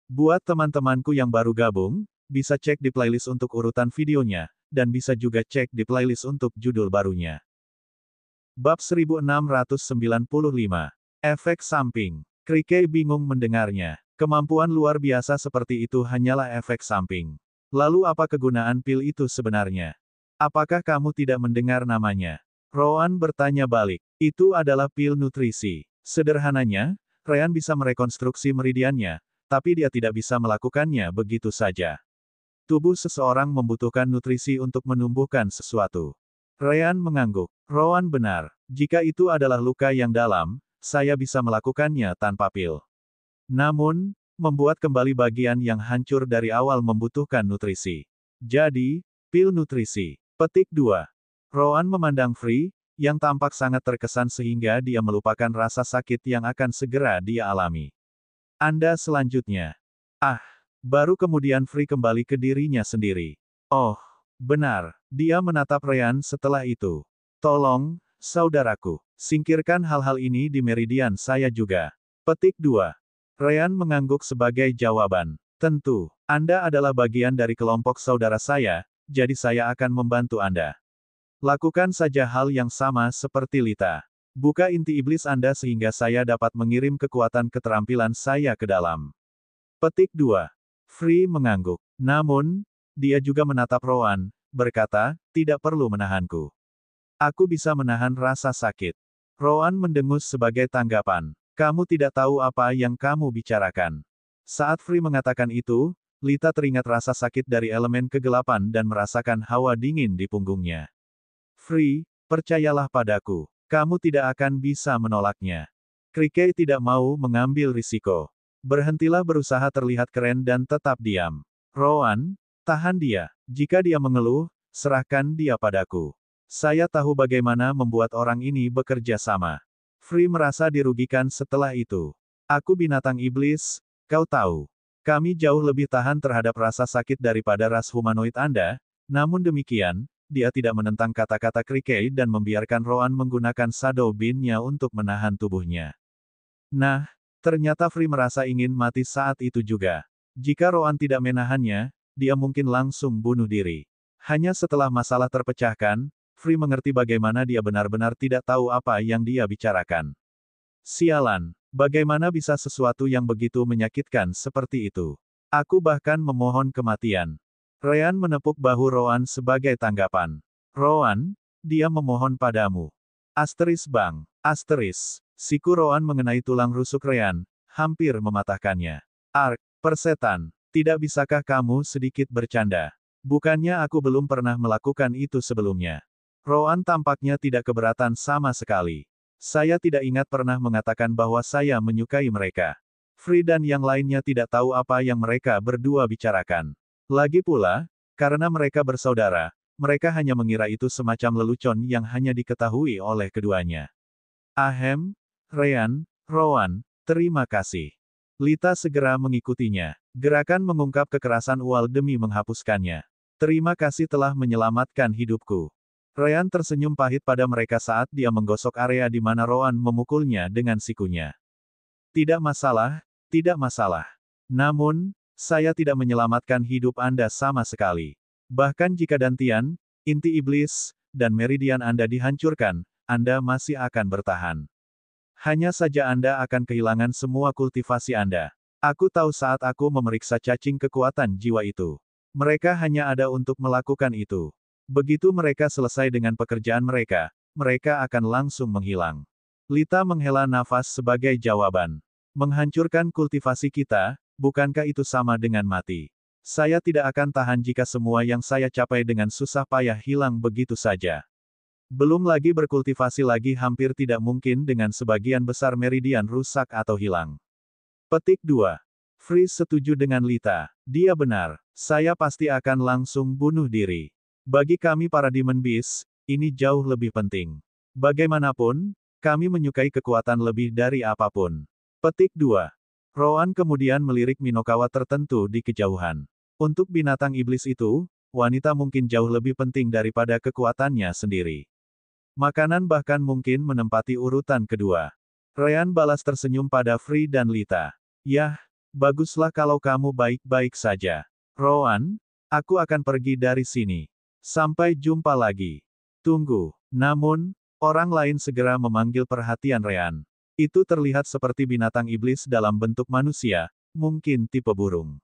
Buat teman-temanku yang baru gabung, bisa cek di playlist untuk urutan videonya, dan bisa juga cek di playlist untuk judul barunya. Bab 1695. Efek samping. Krike bingung mendengarnya. Kemampuan luar biasa seperti itu hanyalah efek samping. Lalu apa kegunaan pil itu sebenarnya? Apakah kamu tidak mendengar namanya? Rowan bertanya balik. Itu adalah pil nutrisi. Sederhananya, Ryan bisa merekonstruksi meridiannya, tapi dia tidak bisa melakukannya begitu saja. Tubuh seseorang membutuhkan nutrisi untuk menumbuhkan sesuatu. Ryan mengangguk. Rowan benar. Jika itu adalah luka yang dalam, saya bisa melakukannya tanpa pil. Namun, membuat kembali bagian yang hancur dari awal membutuhkan nutrisi. Jadi, pil nutrisi. Petik 2. Rowan memandang Free, yang tampak sangat terkesan sehingga dia melupakan rasa sakit yang akan segera dia alami. Anda selanjutnya. Ah, baru kemudian Free kembali ke dirinya sendiri. Oh, benar, dia menatap Ryan setelah itu. Tolong, saudaraku, singkirkan hal-hal ini di meridian saya juga. Petik 2. Ryan mengangguk sebagai jawaban. Tentu, Anda adalah bagian dari kelompok saudara saya, jadi saya akan membantu Anda. Lakukan saja hal yang sama seperti Lita. Buka inti iblis Anda sehingga saya dapat mengirim kekuatan keterampilan saya ke dalam. Petik 2. Free mengangguk. Namun, dia juga menatap Rowan, berkata, tidak perlu menahanku. Aku bisa menahan rasa sakit. Rowan mendengus sebagai tanggapan. Kamu tidak tahu apa yang kamu bicarakan. Saat Free mengatakan itu, Lita teringat rasa sakit dari elemen kegelapan dan merasakan hawa dingin di punggungnya. Free, percayalah padaku. Kamu tidak akan bisa menolaknya. Krike tidak mau mengambil risiko. Berhentilah berusaha terlihat keren dan tetap diam. Rowan, tahan dia. Jika dia mengeluh, serahkan dia padaku. Saya tahu bagaimana membuat orang ini bekerja sama. Free merasa dirugikan setelah itu. Aku binatang iblis, kau tahu. Kami jauh lebih tahan terhadap rasa sakit daripada ras humanoid Anda, namun demikian, dia tidak menentang kata-kata Krike dan membiarkan Rowan menggunakan shadow beam-nya untuk menahan tubuhnya. Nah, ternyata Free merasa ingin mati saat itu juga. Jika Rowan tidak menahannya, dia mungkin langsung bunuh diri. Hanya setelah masalah terpecahkan, Free mengerti bagaimana dia benar-benar tidak tahu apa yang dia bicarakan. Sialan, bagaimana bisa sesuatu yang begitu menyakitkan seperti itu? Aku bahkan memohon kematian. Ryan menepuk bahu Rowan sebagai tanggapan. Rowan, dia memohon padamu. Asteris bang, asteris. Siku Rowan mengenai tulang rusuk Ryan, hampir mematahkannya. Ark, persetan, tidak bisakah kamu sedikit bercanda? Bukannya aku belum pernah melakukan itu sebelumnya. Rowan tampaknya tidak keberatan sama sekali. Saya tidak ingat pernah mengatakan bahwa saya menyukai mereka. Free dan yang lainnya tidak tahu apa yang mereka berdua bicarakan. Lagi pula, karena mereka bersaudara, mereka hanya mengira itu semacam lelucon yang hanya diketahui oleh keduanya. Ahem, Ryan, Rowan, terima kasih. Lita segera mengikutinya. Gerakan mengungkap kekerasan ual demi menghapuskannya. Terima kasih telah menyelamatkan hidupku. Ryan tersenyum pahit pada mereka saat dia menggosok area di mana Rowan memukulnya dengan sikunya. Tidak masalah, tidak masalah. Namun, saya tidak menyelamatkan hidup Anda sama sekali. Bahkan jika dantian, inti iblis, dan meridian Anda dihancurkan, Anda masih akan bertahan. Hanya saja Anda akan kehilangan semua kultivasi Anda. Aku tahu saat aku memeriksa cacing kekuatan jiwa itu. Mereka hanya ada untuk melakukan itu. Begitu mereka selesai dengan pekerjaan mereka, mereka akan langsung menghilang. Lita menghela nafas sebagai jawaban. Menghancurkan kultivasi kita, bukankah itu sama dengan mati? Saya tidak akan tahan jika semua yang saya capai dengan susah payah hilang begitu saja. Belum lagi berkultivasi lagi hampir tidak mungkin dengan sebagian besar meridian rusak atau hilang. Petik 2. Free setuju dengan Lita. Dia benar. Saya pasti akan langsung bunuh diri. Bagi kami para Demon Beast, ini jauh lebih penting. Bagaimanapun, kami menyukai kekuatan lebih dari apapun. Petik 2. Rowan kemudian melirik Minokawa tertentu di kejauhan. Untuk binatang iblis itu, wanita mungkin jauh lebih penting daripada kekuatannya sendiri. Makanan bahkan mungkin menempati urutan kedua. Ryan balas tersenyum pada Free dan Lita. Yah, Baguslah kalau kamu baik-baik saja. Rowan, aku akan pergi dari sini. Sampai jumpa lagi. Tunggu. Namun, orang lain segera memanggil perhatian Ryan. Itu terlihat seperti binatang iblis dalam bentuk manusia, mungkin tipe burung.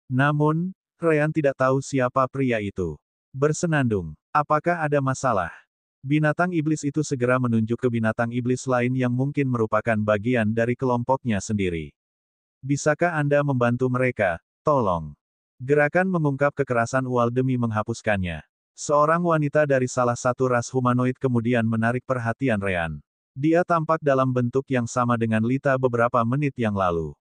Namun, Ryan tidak tahu siapa pria itu. Bersenandung. Apakah ada masalah? Binatang iblis itu segera menunjuk ke binatang iblis lain yang mungkin merupakan bagian dari kelompoknya sendiri. Bisakah Anda membantu mereka? Tolong. Gerakan mengungkap kekerasan Ual demi menghapuskannya. Seorang wanita dari salah satu ras humanoid kemudian menarik perhatian Ryan. Dia tampak dalam bentuk yang sama dengan Lita beberapa menit yang lalu.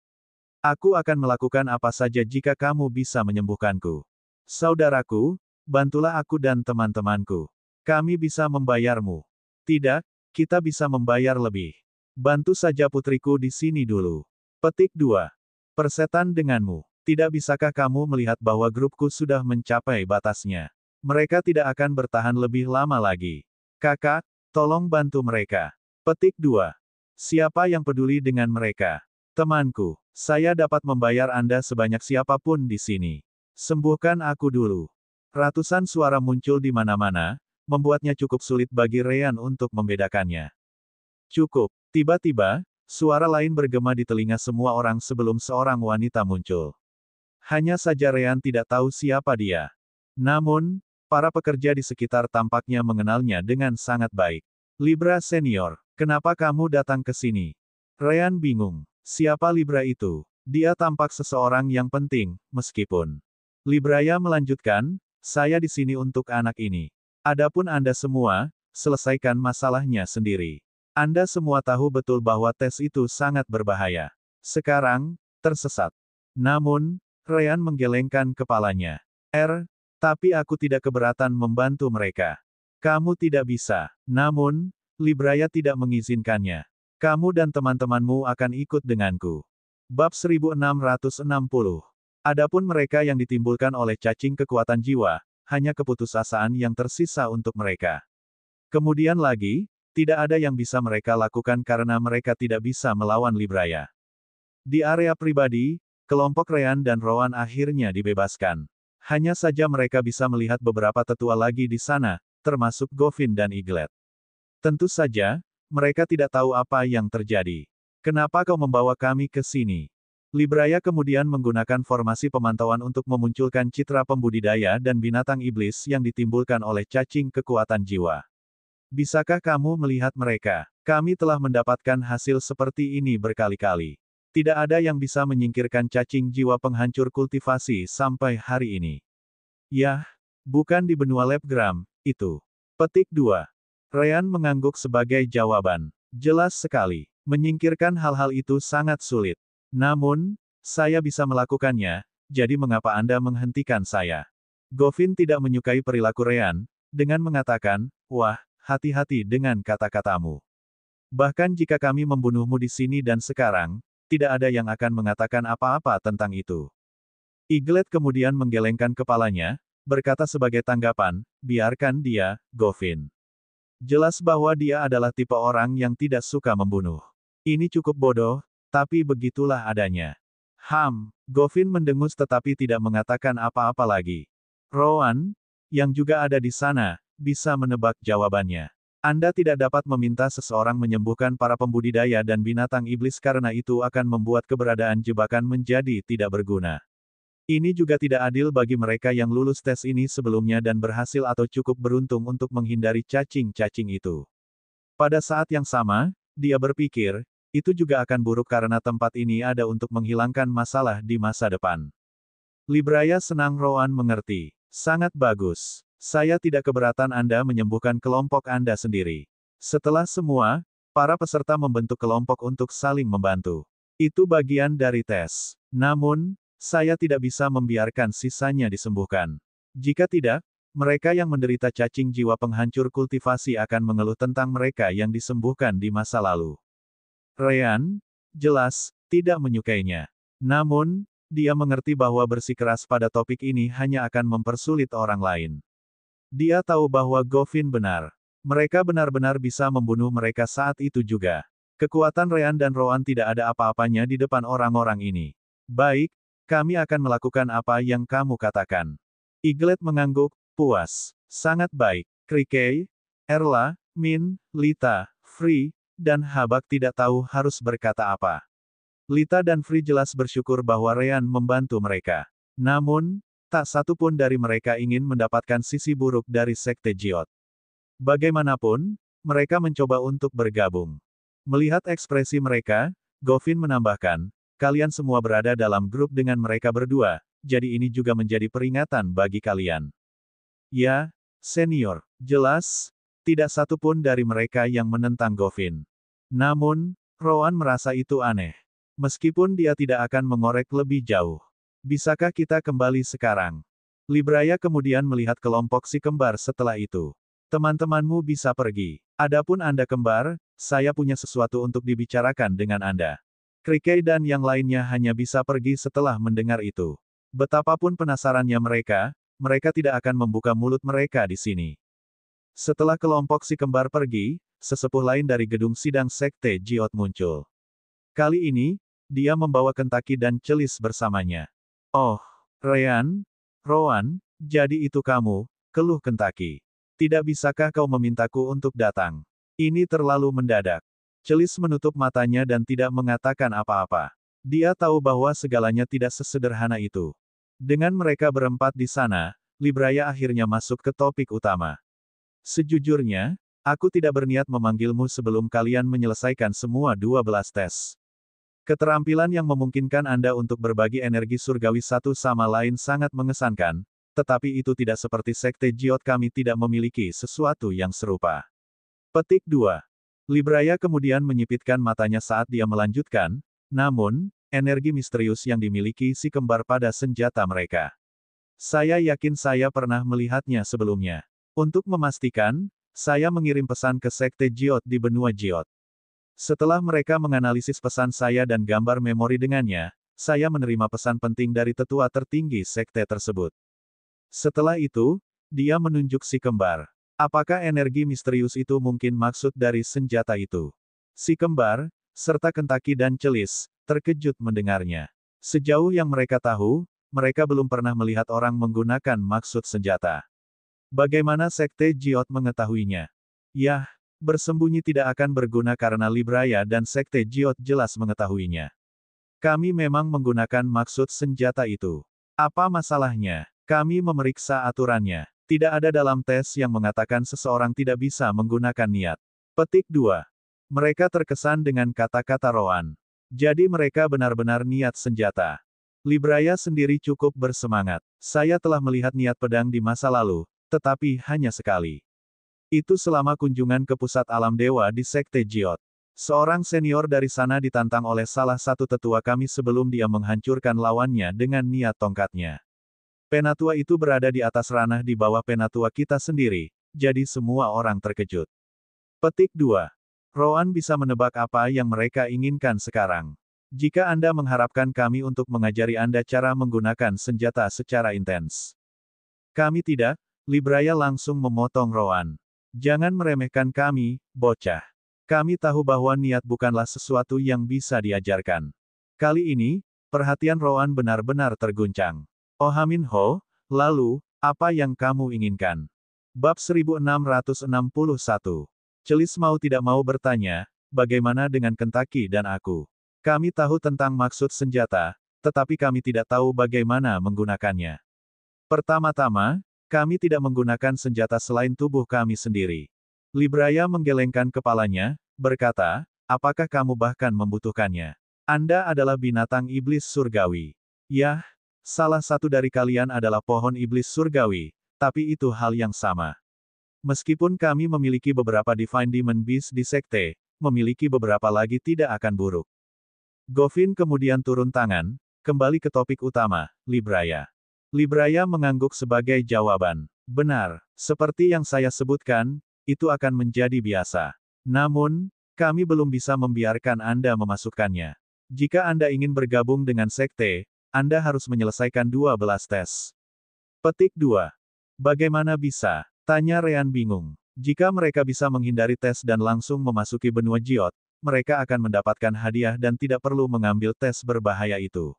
Aku akan melakukan apa saja jika kamu bisa menyembuhkanku. Saudaraku, bantulah aku dan teman-temanku. Kami bisa membayarmu. Tidak, kita bisa membayar lebih. Bantu saja putriku di sini dulu. Petik 2. Persetan denganmu. Tidak bisakah kamu melihat bahwa grupku sudah mencapai batasnya? Mereka tidak akan bertahan lebih lama lagi. Kakak, tolong bantu mereka. Petik 2. Siapa yang peduli dengan mereka? Temanku, saya dapat membayar Anda sebanyak siapapun di sini. Sembuhkan aku dulu. Ratusan suara muncul di mana-mana, membuatnya cukup sulit bagi Ryan untuk membedakannya. Cukup. Tiba-tiba, suara lain bergema di telinga semua orang sebelum seorang wanita muncul. Hanya saja Ryan tidak tahu siapa dia. Namun, para pekerja di sekitar tampaknya mengenalnya dengan sangat baik. Libra Senior, kenapa kamu datang ke sini? Ryan bingung. Siapa Libra itu? Dia tampak seseorang yang penting, meskipun. Libraya melanjutkan, saya di sini untuk anak ini. Adapun Anda semua, selesaikan masalahnya sendiri. Anda semua tahu betul bahwa tes itu sangat berbahaya. Sekarang, tersesat. Namun, Ryan menggelengkan kepalanya. Tapi aku tidak keberatan membantu mereka. Kamu tidak bisa. Namun, Libraya tidak mengizinkannya. Kamu dan teman-temanmu akan ikut denganku. Bab 1660. Adapun mereka yang ditimbulkan oleh cacing kekuatan jiwa, hanya keputusasaan yang tersisa untuk mereka. Kemudian lagi, tidak ada yang bisa mereka lakukan karena mereka tidak bisa melawan Libraya. Di area pribadi, kelompok Ryan dan Rowan akhirnya dibebaskan. Hanya saja mereka bisa melihat beberapa tetua lagi di sana, termasuk Govin dan Eaglet. Tentu saja, mereka tidak tahu apa yang terjadi. Kenapa kau membawa kami ke sini? Libraya kemudian menggunakan formasi pemantauan untuk memunculkan citra pembudidaya dan binatang iblis yang ditimbulkan oleh cacing kekuatan jiwa. Bisakah kamu melihat mereka? Kami telah mendapatkan hasil seperti ini berkali-kali. Tidak ada yang bisa menyingkirkan cacing jiwa penghancur kultivasi sampai hari ini. Yah, bukan di benua Labgram, itu. Petik 2. Ryan mengangguk sebagai jawaban. Jelas sekali, menyingkirkan hal-hal itu sangat sulit. Namun, saya bisa melakukannya, jadi mengapa Anda menghentikan saya? Govin tidak menyukai perilaku Ryan, dengan mengatakan, wah, hati-hati dengan kata-katamu. Bahkan jika kami membunuhmu di sini dan sekarang, tidak ada yang akan mengatakan apa-apa tentang itu. Eaglet kemudian menggelengkan kepalanya, berkata sebagai tanggapan, biarkan dia, Govin. Jelas bahwa dia adalah tipe orang yang tidak suka membunuh. Ini cukup bodoh, tapi begitulah adanya. Govin mendengus tetapi tidak mengatakan apa-apa lagi. Rowan, yang juga ada di sana, bisa menebak jawabannya. Anda tidak dapat meminta seseorang menyembuhkan para pembudidaya dan binatang iblis karena itu akan membuat keberadaan jebakan menjadi tidak berguna. Ini juga tidak adil bagi mereka yang lulus tes ini sebelumnya dan berhasil atau cukup beruntung untuk menghindari cacing-cacing itu. Pada saat yang sama, dia berpikir, itu juga akan buruk karena tempat ini ada untuk menghilangkan masalah di masa depan. Libraya senang Rowan mengerti. Sangat bagus. Saya tidak keberatan Anda menyembuhkan kelompok Anda sendiri. Setelah semua, para peserta membentuk kelompok untuk saling membantu. Itu bagian dari tes. Namun, saya tidak bisa membiarkan sisanya disembuhkan. Jika tidak, mereka yang menderita cacing jiwa penghancur kultivasi akan mengeluh tentang mereka yang disembuhkan di masa lalu. Ryan, jelas, tidak menyukainya. Namun, dia mengerti bahwa bersikeras pada topik ini hanya akan mempersulit orang lain. Dia tahu bahwa Govin benar. Mereka benar-benar bisa membunuh mereka saat itu juga. Kekuatan Ryan dan Rowan tidak ada apa-apanya di depan orang-orang ini. Baik, kami akan melakukan apa yang kamu katakan. Eaglet mengangguk, puas. Sangat baik. Krikey, Erla, Min, Lita, Free, dan Habak tidak tahu harus berkata apa. Lita dan Free jelas bersyukur bahwa Ryan membantu mereka. Namun, tak satu pun dari mereka ingin mendapatkan sisi buruk dari Sekte Jiot. Bagaimanapun, mereka mencoba untuk bergabung. Melihat ekspresi mereka, Govin menambahkan, kalian semua berada dalam grup dengan mereka berdua, jadi ini juga menjadi peringatan bagi kalian. Ya, senior, jelas, tidak satu pun dari mereka yang menentang Govin. Namun, Rowan merasa itu aneh. Meskipun dia tidak akan mengorek lebih jauh. Bisakah kita kembali sekarang? Libraya kemudian melihat kelompok si kembar setelah itu. Teman-temanmu bisa pergi. Adapun Anda kembar, saya punya sesuatu untuk dibicarakan dengan Anda. Krikey dan yang lainnya hanya bisa pergi setelah mendengar itu. Betapapun penasarannya mereka, mereka tidak akan membuka mulut mereka di sini. Setelah kelompok si kembar pergi, sesepuh lain dari gedung sidang Sekte Jiot muncul. Kali ini, dia membawa Kentaki dan Celis bersamanya. Oh, Ryan, Rowan, jadi itu kamu, keluh Kentaki. Tidak bisakah kau memintaku untuk datang? Ini terlalu mendadak. Celis menutup matanya dan tidak mengatakan apa-apa. Dia tahu bahwa segalanya tidak sesederhana itu. Dengan mereka berempat di sana, Libraya akhirnya masuk ke topik utama. Sejujurnya, aku tidak berniat memanggilmu sebelum kalian menyelesaikan semua 12 tes. Keterampilan yang memungkinkan Anda untuk berbagi energi surgawi satu sama lain sangat mengesankan, tetapi itu tidak seperti Sekte Jiot, kami tidak memiliki sesuatu yang serupa. Petik 2. Libraya kemudian menyipitkan matanya saat dia melanjutkan, namun, energi misterius yang dimiliki si kembar pada senjata mereka. Saya yakin saya pernah melihatnya sebelumnya. Untuk memastikan, saya mengirim pesan ke Sekte Jiot di benua Jiot. Setelah mereka menganalisis pesan saya dan gambar memori dengannya, saya menerima pesan penting dari tetua tertinggi sekte tersebut. Setelah itu, dia menunjuk si kembar. Apakah energi misterius itu mungkin maksud dari senjata itu? Si kembar, serta Kentaki dan Celis, terkejut mendengarnya. Sejauh yang mereka tahu, mereka belum pernah melihat orang menggunakan maksud senjata. Bagaimana Sekte Jiot mengetahuinya? Yah, bersembunyi tidak akan berguna karena Libraya dan Sekte Jiot jelas mengetahuinya. Kami memang menggunakan maksud senjata itu. Apa masalahnya? Kami memeriksa aturannya. Tidak ada dalam tes yang mengatakan seseorang tidak bisa menggunakan niat. Petik 2. Mereka terkesan dengan kata-kata Rowan. Jadi mereka benar-benar niat senjata. Libraya sendiri cukup bersemangat. Saya telah melihat niat pedang di masa lalu, tetapi hanya sekali. Itu selama kunjungan ke pusat alam dewa di Sekte Jiot. Seorang senior dari sana ditantang oleh salah satu tetua kami sebelum dia menghancurkan lawannya dengan niat tongkatnya. Penatua itu berada di atas ranah di bawah penatua kita sendiri, jadi semua orang terkejut. Petik 2. Rowan bisa menebak apa yang mereka inginkan sekarang. Jika Anda mengharapkan kami untuk mengajari Anda cara menggunakan senjata secara intens. Kami tidak, Libraya langsung memotong Rowan. Jangan meremehkan kami, bocah. Kami tahu bahwa niat bukanlah sesuatu yang bisa diajarkan. Kali ini, perhatian Rowan benar-benar terguncang. Oh Hamin Ho, lalu, apa yang kamu inginkan? Bab 1661. Celis mau tidak mau bertanya, bagaimana dengan Kentaki dan aku? Kami tahu tentang maksud senjata, tetapi kami tidak tahu bagaimana menggunakannya. Pertama-tama, kami tidak menggunakan senjata selain tubuh kami sendiri. Libraya menggelengkan kepalanya, berkata, apakah kamu bahkan membutuhkannya? Anda adalah binatang iblis surgawi. Yah, salah satu dari kalian adalah pohon iblis surgawi, tapi itu hal yang sama. Meskipun kami memiliki beberapa Divine Demon Beast di sekte, memiliki beberapa lagi tidak akan buruk. Govin kemudian turun tangan, kembali ke topik utama, Libraya. Libraya mengangguk sebagai jawaban. Benar, seperti yang saya sebutkan, itu akan menjadi biasa. Namun, kami belum bisa membiarkan Anda memasukkannya. Jika Anda ingin bergabung dengan sekte, Anda harus menyelesaikan 12 tes. Petik 2. Bagaimana bisa? Tanya Ryan bingung. Jika mereka bisa menghindari tes dan langsung memasuki benua Jiot, mereka akan mendapatkan hadiah dan tidak perlu mengambil tes berbahaya itu.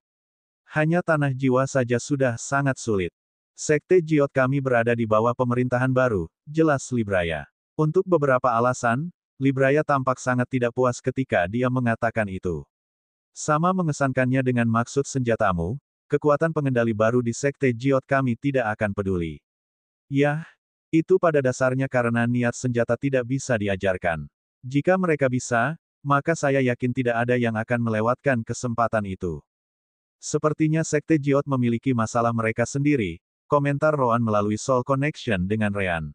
Hanya tanah jiwa saja sudah sangat sulit. Sekte Jiot kami berada di bawah pemerintahan baru, jelas Libraya. Untuk beberapa alasan, Libraya tampak sangat tidak puas ketika dia mengatakan itu. Sama mengesankannya dengan maksud senjatamu, kekuatan pengendali baru di Sekte Jiot kami tidak akan peduli. Yah, itu pada dasarnya karena niat senjata tidak bisa diajarkan. Jika mereka bisa, maka saya yakin tidak ada yang akan melewatkan kesempatan itu. Sepertinya Sekte Jiot memiliki masalah mereka sendiri, komentar Roan melalui Soul Connection dengan Ryan.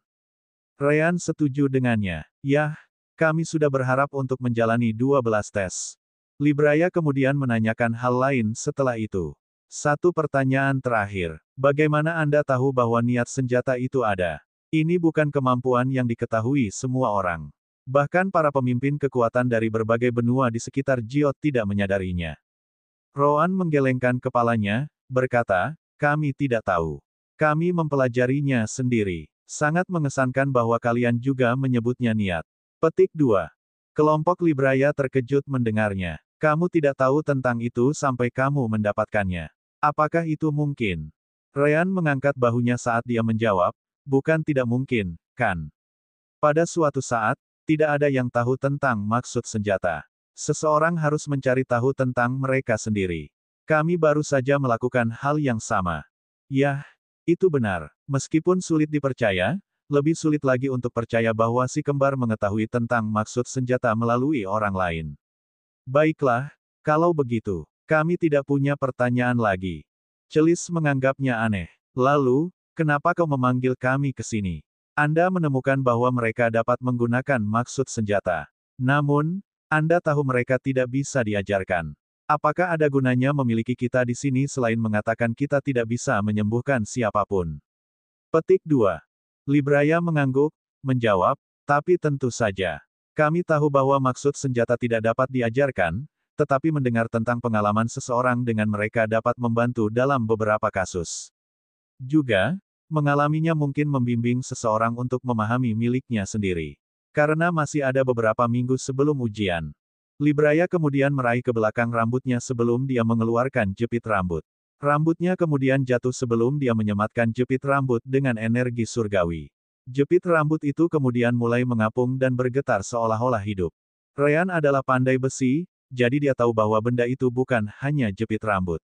Ryan setuju dengannya. Yah, kami sudah berharap untuk menjalani 12 tes. Libraya kemudian menanyakan hal lain setelah itu. Satu pertanyaan terakhir. Bagaimana Anda tahu bahwa niat senjata itu ada? Ini bukan kemampuan yang diketahui semua orang. Bahkan para pemimpin kekuatan dari berbagai benua di sekitar Jiot tidak menyadarinya. Roan menggelengkan kepalanya, berkata, kami tidak tahu. Kami mempelajarinya sendiri. Sangat mengesankan bahwa kalian juga menyebutnya niat. Petik 2. Kelompok Libraya terkejut mendengarnya. Kamu tidak tahu tentang itu sampai kamu mendapatkannya. Apakah itu mungkin? Ryan mengangkat bahunya saat dia menjawab, bukan tidak mungkin, kan? Pada suatu saat, tidak ada yang tahu tentang maksud senjata. Seseorang harus mencari tahu tentang mereka sendiri. Kami baru saja melakukan hal yang sama. Yah, itu benar. Meskipun sulit dipercaya, lebih sulit lagi untuk percaya bahwa si kembar mengetahui tentang maksud senjata melalui orang lain. Baiklah, kalau begitu, kami tidak punya pertanyaan lagi. Celis menganggapnya aneh. Lalu, kenapa kau memanggil kami ke sini? Anda menemukan bahwa mereka dapat menggunakan maksud senjata. Namun, Anda tahu mereka tidak bisa diajarkan. Apakah ada gunanya memiliki kita di sini selain mengatakan kita tidak bisa menyembuhkan siapapun? Petik 2. Libraya mengangguk, menjawab, tapi tentu saja. Kami tahu bahwa maksud senjata tidak dapat diajarkan, tetapi mendengar tentang pengalaman seseorang dengan mereka dapat membantu dalam beberapa kasus. Juga, mengalaminya mungkin membimbing seseorang untuk memahami miliknya sendiri. Karena masih ada beberapa minggu sebelum ujian. Libraya kemudian meraih ke belakang rambutnya sebelum dia mengeluarkan jepit rambut. Rambutnya kemudian jatuh sebelum dia menyematkan jepit rambut dengan energi surgawi. Jepit rambut itu kemudian mulai mengapung dan bergetar seolah-olah hidup. Ryan adalah pandai besi, jadi dia tahu bahwa benda itu bukan hanya jepit rambut.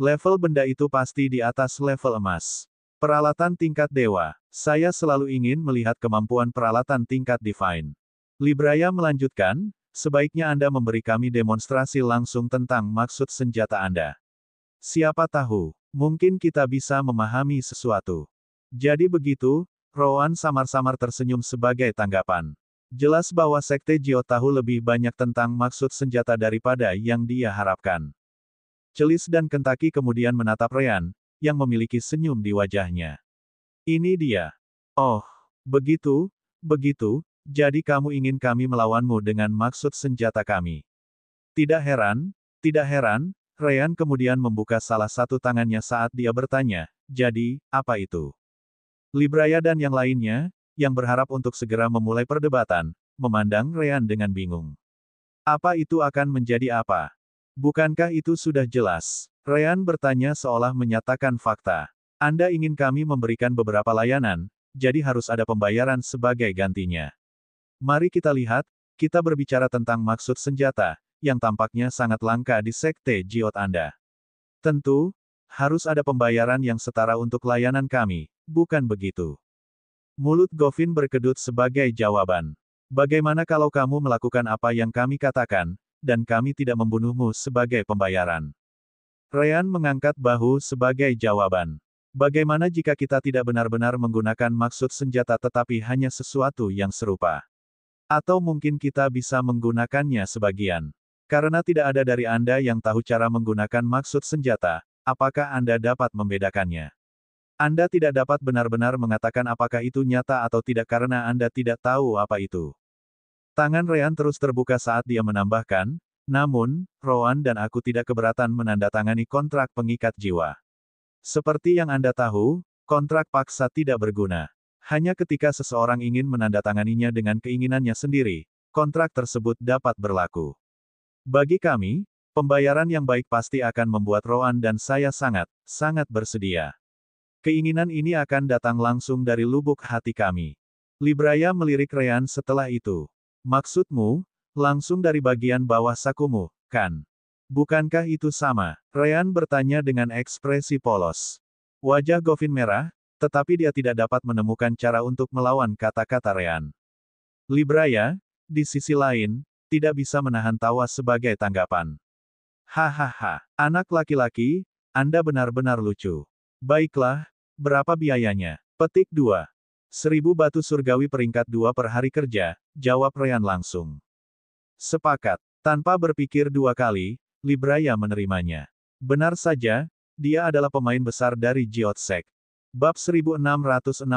Level benda itu pasti di atas level emas. Peralatan tingkat dewa. Saya selalu ingin melihat kemampuan peralatan tingkat divine. Libraya melanjutkan, sebaiknya Anda memberi kami demonstrasi langsung tentang maksud senjata Anda. Siapa tahu, mungkin kita bisa memahami sesuatu. Jadi begitu, Roan samar-samar tersenyum sebagai tanggapan. Jelas bahwa Sekte Jiot tahu lebih banyak tentang maksud senjata daripada yang dia harapkan. Celis dan Kentaki kemudian menatap Ryan, yang memiliki senyum di wajahnya. Ini dia. Oh, begitu, jadi kamu ingin kami melawanmu dengan maksud senjata kami. Tidak heran, Ryan kemudian membuka salah satu tangannya saat dia bertanya, jadi, apa itu? Libraya dan yang lainnya, yang berharap untuk segera memulai perdebatan, memandang Ryan dengan bingung. Apa itu akan menjadi apa? Bukankah itu sudah jelas? Ryan bertanya seolah menyatakan fakta. Anda ingin kami memberikan beberapa layanan, jadi harus ada pembayaran sebagai gantinya. Mari kita lihat, kita berbicara tentang maksud senjata, yang tampaknya sangat langka di Sekte Jiot Anda. Tentu, harus ada pembayaran yang setara untuk layanan kami, bukan begitu? Mulut Govin berkedut sebagai jawaban. Bagaimana kalau kamu melakukan apa yang kami katakan, dan kami tidak membunuhmu sebagai pembayaran? Ryan mengangkat bahu sebagai jawaban. Bagaimana jika kita tidak benar-benar menggunakan maksud senjata tetapi hanya sesuatu yang serupa? Atau mungkin kita bisa menggunakannya sebagian. Karena tidak ada dari Anda yang tahu cara menggunakan maksud senjata, apakah Anda dapat membedakannya? Anda tidak dapat benar-benar mengatakan apakah itu nyata atau tidak karena Anda tidak tahu apa itu. Tangan Ryan terus terbuka saat dia menambahkan, namun, Roan dan aku tidak keberatan menandatangani kontrak pengikat jiwa. Seperti yang Anda tahu, kontrak paksa tidak berguna. Hanya ketika seseorang ingin menandatanganinya dengan keinginannya sendiri, kontrak tersebut dapat berlaku. Bagi kami, Pembayaran yang baik pasti akan membuat Roan dan saya sangat bersedia. Keinginan ini akan datang langsung dari lubuk hati kami. Libraya melirik Ryan setelah itu. Maksudmu, langsung dari bagian bawah sakumu, kan? Bukankah itu sama? Ryan bertanya dengan ekspresi polos. Wajah Govin merah, tetapi dia tidak dapat menemukan cara untuk melawan kata-kata Ryan. Libraya, di sisi lain, tidak bisa menahan tawa sebagai tanggapan. Hahaha, anak laki-laki, Anda benar-benar lucu. Baiklah, berapa biayanya? Petik 2. 1000 batu surgawi peringkat 2 per hari kerja, jawab Ryan langsung. Sepakat. Tanpa berpikir dua kali, Libraya menerimanya. Benar saja, dia adalah pemain besar dari Jiotsek. Bab 1662.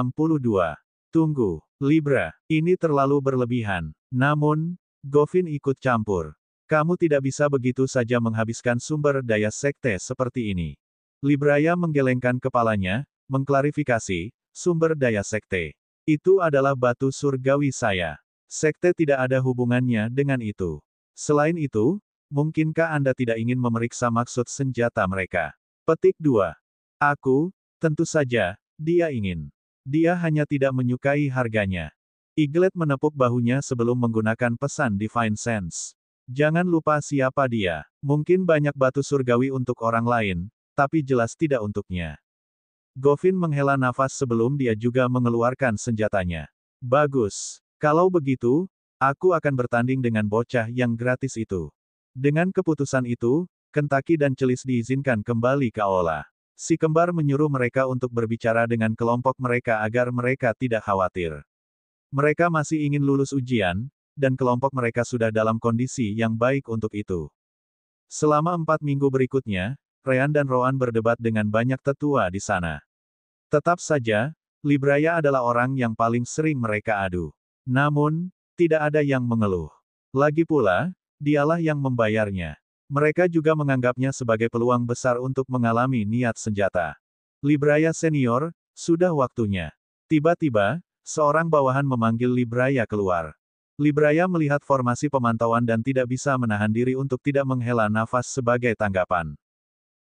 Tunggu, Libra, ini terlalu berlebihan. Namun, Govin ikut campur. Kamu tidak bisa begitu saja menghabiskan sumber daya sekte seperti ini. Libraya menggelengkan kepalanya, mengklarifikasi, sumber daya sekte. Itu adalah batu surgawi saya. Sekte tidak ada hubungannya dengan itu. Selain itu, mungkinkah Anda tidak ingin memeriksa maksud senjata mereka? Petik 2. Aku, tentu saja, dia ingin. Dia hanya tidak menyukai harganya. Eaglet menepuk bahunya sebelum menggunakan pesan Divine Sense. Jangan lupa siapa dia. Mungkin banyak batu surgawi untuk orang lain, tapi jelas tidak untuknya. Govin menghela nafas sebelum dia juga mengeluarkan senjatanya. Bagus. Kalau begitu, aku akan bertanding dengan bocah yang gratis itu. Dengan keputusan itu, Kentucky dan Celis diizinkan kembali ke aula. Si kembar menyuruh mereka untuk berbicara dengan kelompok mereka agar mereka tidak khawatir. Mereka masih ingin lulus ujian, dan kelompok mereka sudah dalam kondisi yang baik untuk itu. Selama 4 minggu berikutnya, Ryan dan Roan berdebat dengan banyak tetua di sana. Tetap saja, Libraya adalah orang yang paling sering mereka adu. Namun, tidak ada yang mengeluh. Lagi pula, dialah yang membayarnya. Mereka juga menganggapnya sebagai peluang besar untuk mengalami niat senjata. Libraya senior, sudah waktunya. Tiba-tiba, seorang bawahan memanggil Libraya keluar. Libraya melihat formasi pemantauan dan tidak bisa menahan diri untuk tidak menghela nafas sebagai tanggapan.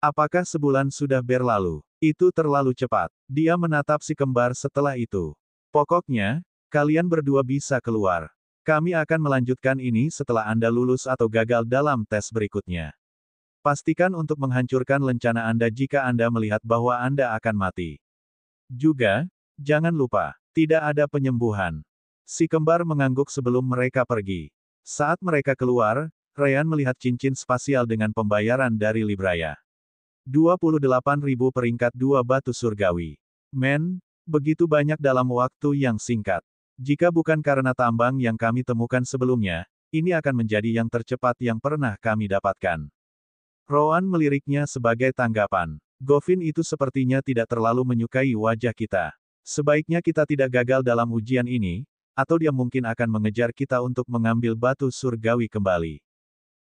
Apakah sebulan sudah berlalu? Itu terlalu cepat. Dia menatap si kembar setelah itu. Pokoknya, kalian berdua bisa keluar. Kami akan melanjutkan ini setelah Anda lulus atau gagal dalam tes berikutnya. Pastikan untuk menghancurkan lencana Anda jika Anda melihat bahwa Anda akan mati. Juga, jangan lupa, tidak ada penyembuhan. Si kembar mengangguk sebelum mereka pergi. Saat mereka keluar, Ryan melihat cincin spasial dengan pembayaran dari Libraya. 28.000 peringkat 2 batu surgawi. Men, begitu banyak dalam waktu yang singkat. Jika bukan karena tambang yang kami temukan sebelumnya, ini akan menjadi yang tercepat yang pernah kami dapatkan. Roan meliriknya sebagai tanggapan. Govin itu sepertinya tidak terlalu menyukai wajah kita. Sebaiknya kita tidak gagal dalam ujian ini, atau dia mungkin akan mengejar kita untuk mengambil batu surgawi kembali.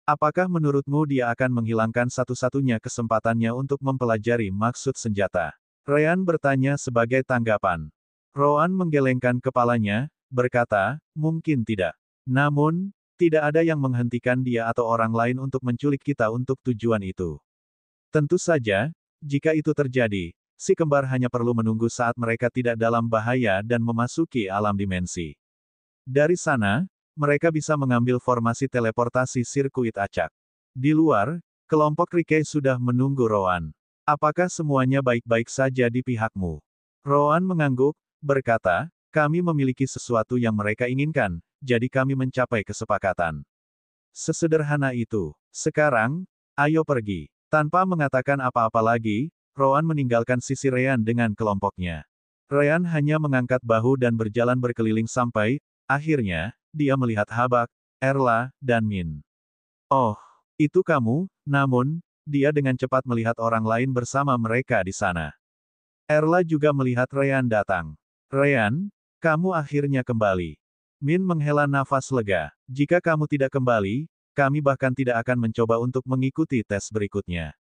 Apakah menurutmu dia akan menghilangkan satu-satunya kesempatannya untuk mempelajari maksud senjata? Ryan bertanya sebagai tanggapan. Roan menggelengkan kepalanya, berkata, mungkin tidak. Namun, tidak ada yang menghentikan dia atau orang lain untuk menculik kita untuk tujuan itu. Tentu saja, jika itu terjadi, si kembar hanya perlu menunggu saat mereka tidak dalam bahaya dan memasuki alam dimensi. Dari sana, mereka bisa mengambil formasi teleportasi sirkuit acak. Di luar, kelompok Rike sudah menunggu Roan. Apakah semuanya baik-baik saja di pihakmu? Roan mengangguk, berkata, kami memiliki sesuatu yang mereka inginkan, jadi kami mencapai kesepakatan. Sesederhana itu. Sekarang, ayo pergi. Tanpa mengatakan apa-apa lagi, Roan meninggalkan sisi Ryan dengan kelompoknya. Ryan hanya mengangkat bahu dan berjalan berkeliling sampai, akhirnya, dia melihat Habak, Erla, dan Min. Oh, itu kamu, namun, dia dengan cepat melihat orang lain bersama mereka di sana. Erla juga melihat Ryan datang. Ryan, kamu akhirnya kembali. Min menghela nafas lega. Jika kamu tidak kembali, kami bahkan tidak akan mencoba untuk mengikuti tes berikutnya.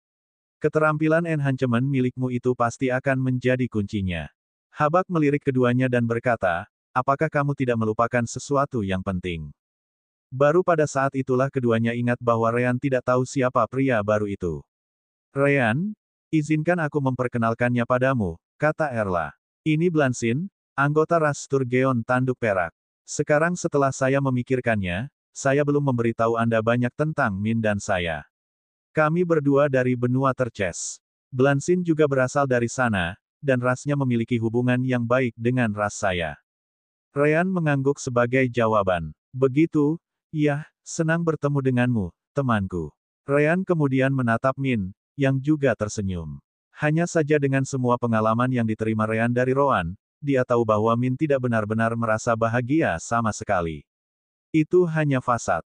Keterampilan enhancement milikmu itu pasti akan menjadi kuncinya. Habak melirik keduanya dan berkata, apakah kamu tidak melupakan sesuatu yang penting? Baru pada saat itulah keduanya ingat bahwa Ryan tidak tahu siapa pria baru itu. Ryan, izinkan aku memperkenalkannya padamu, kata Erla. Ini Blansin, anggota ras Sturgeon Tanduk Perak. Sekarang setelah saya memikirkannya, saya belum memberitahu Anda banyak tentang Min dan saya. Kami berdua dari benua Terces. Blansin juga berasal dari sana, dan rasnya memiliki hubungan yang baik dengan ras saya. Ryan mengangguk sebagai jawaban. Begitu, ya, senang bertemu denganmu, temanku. Ryan kemudian menatap Min, yang juga tersenyum. Hanya saja dengan semua pengalaman yang diterima Ryan dari Roan, dia tahu bahwa Min tidak benar-benar merasa bahagia sama sekali. Itu hanya fasad.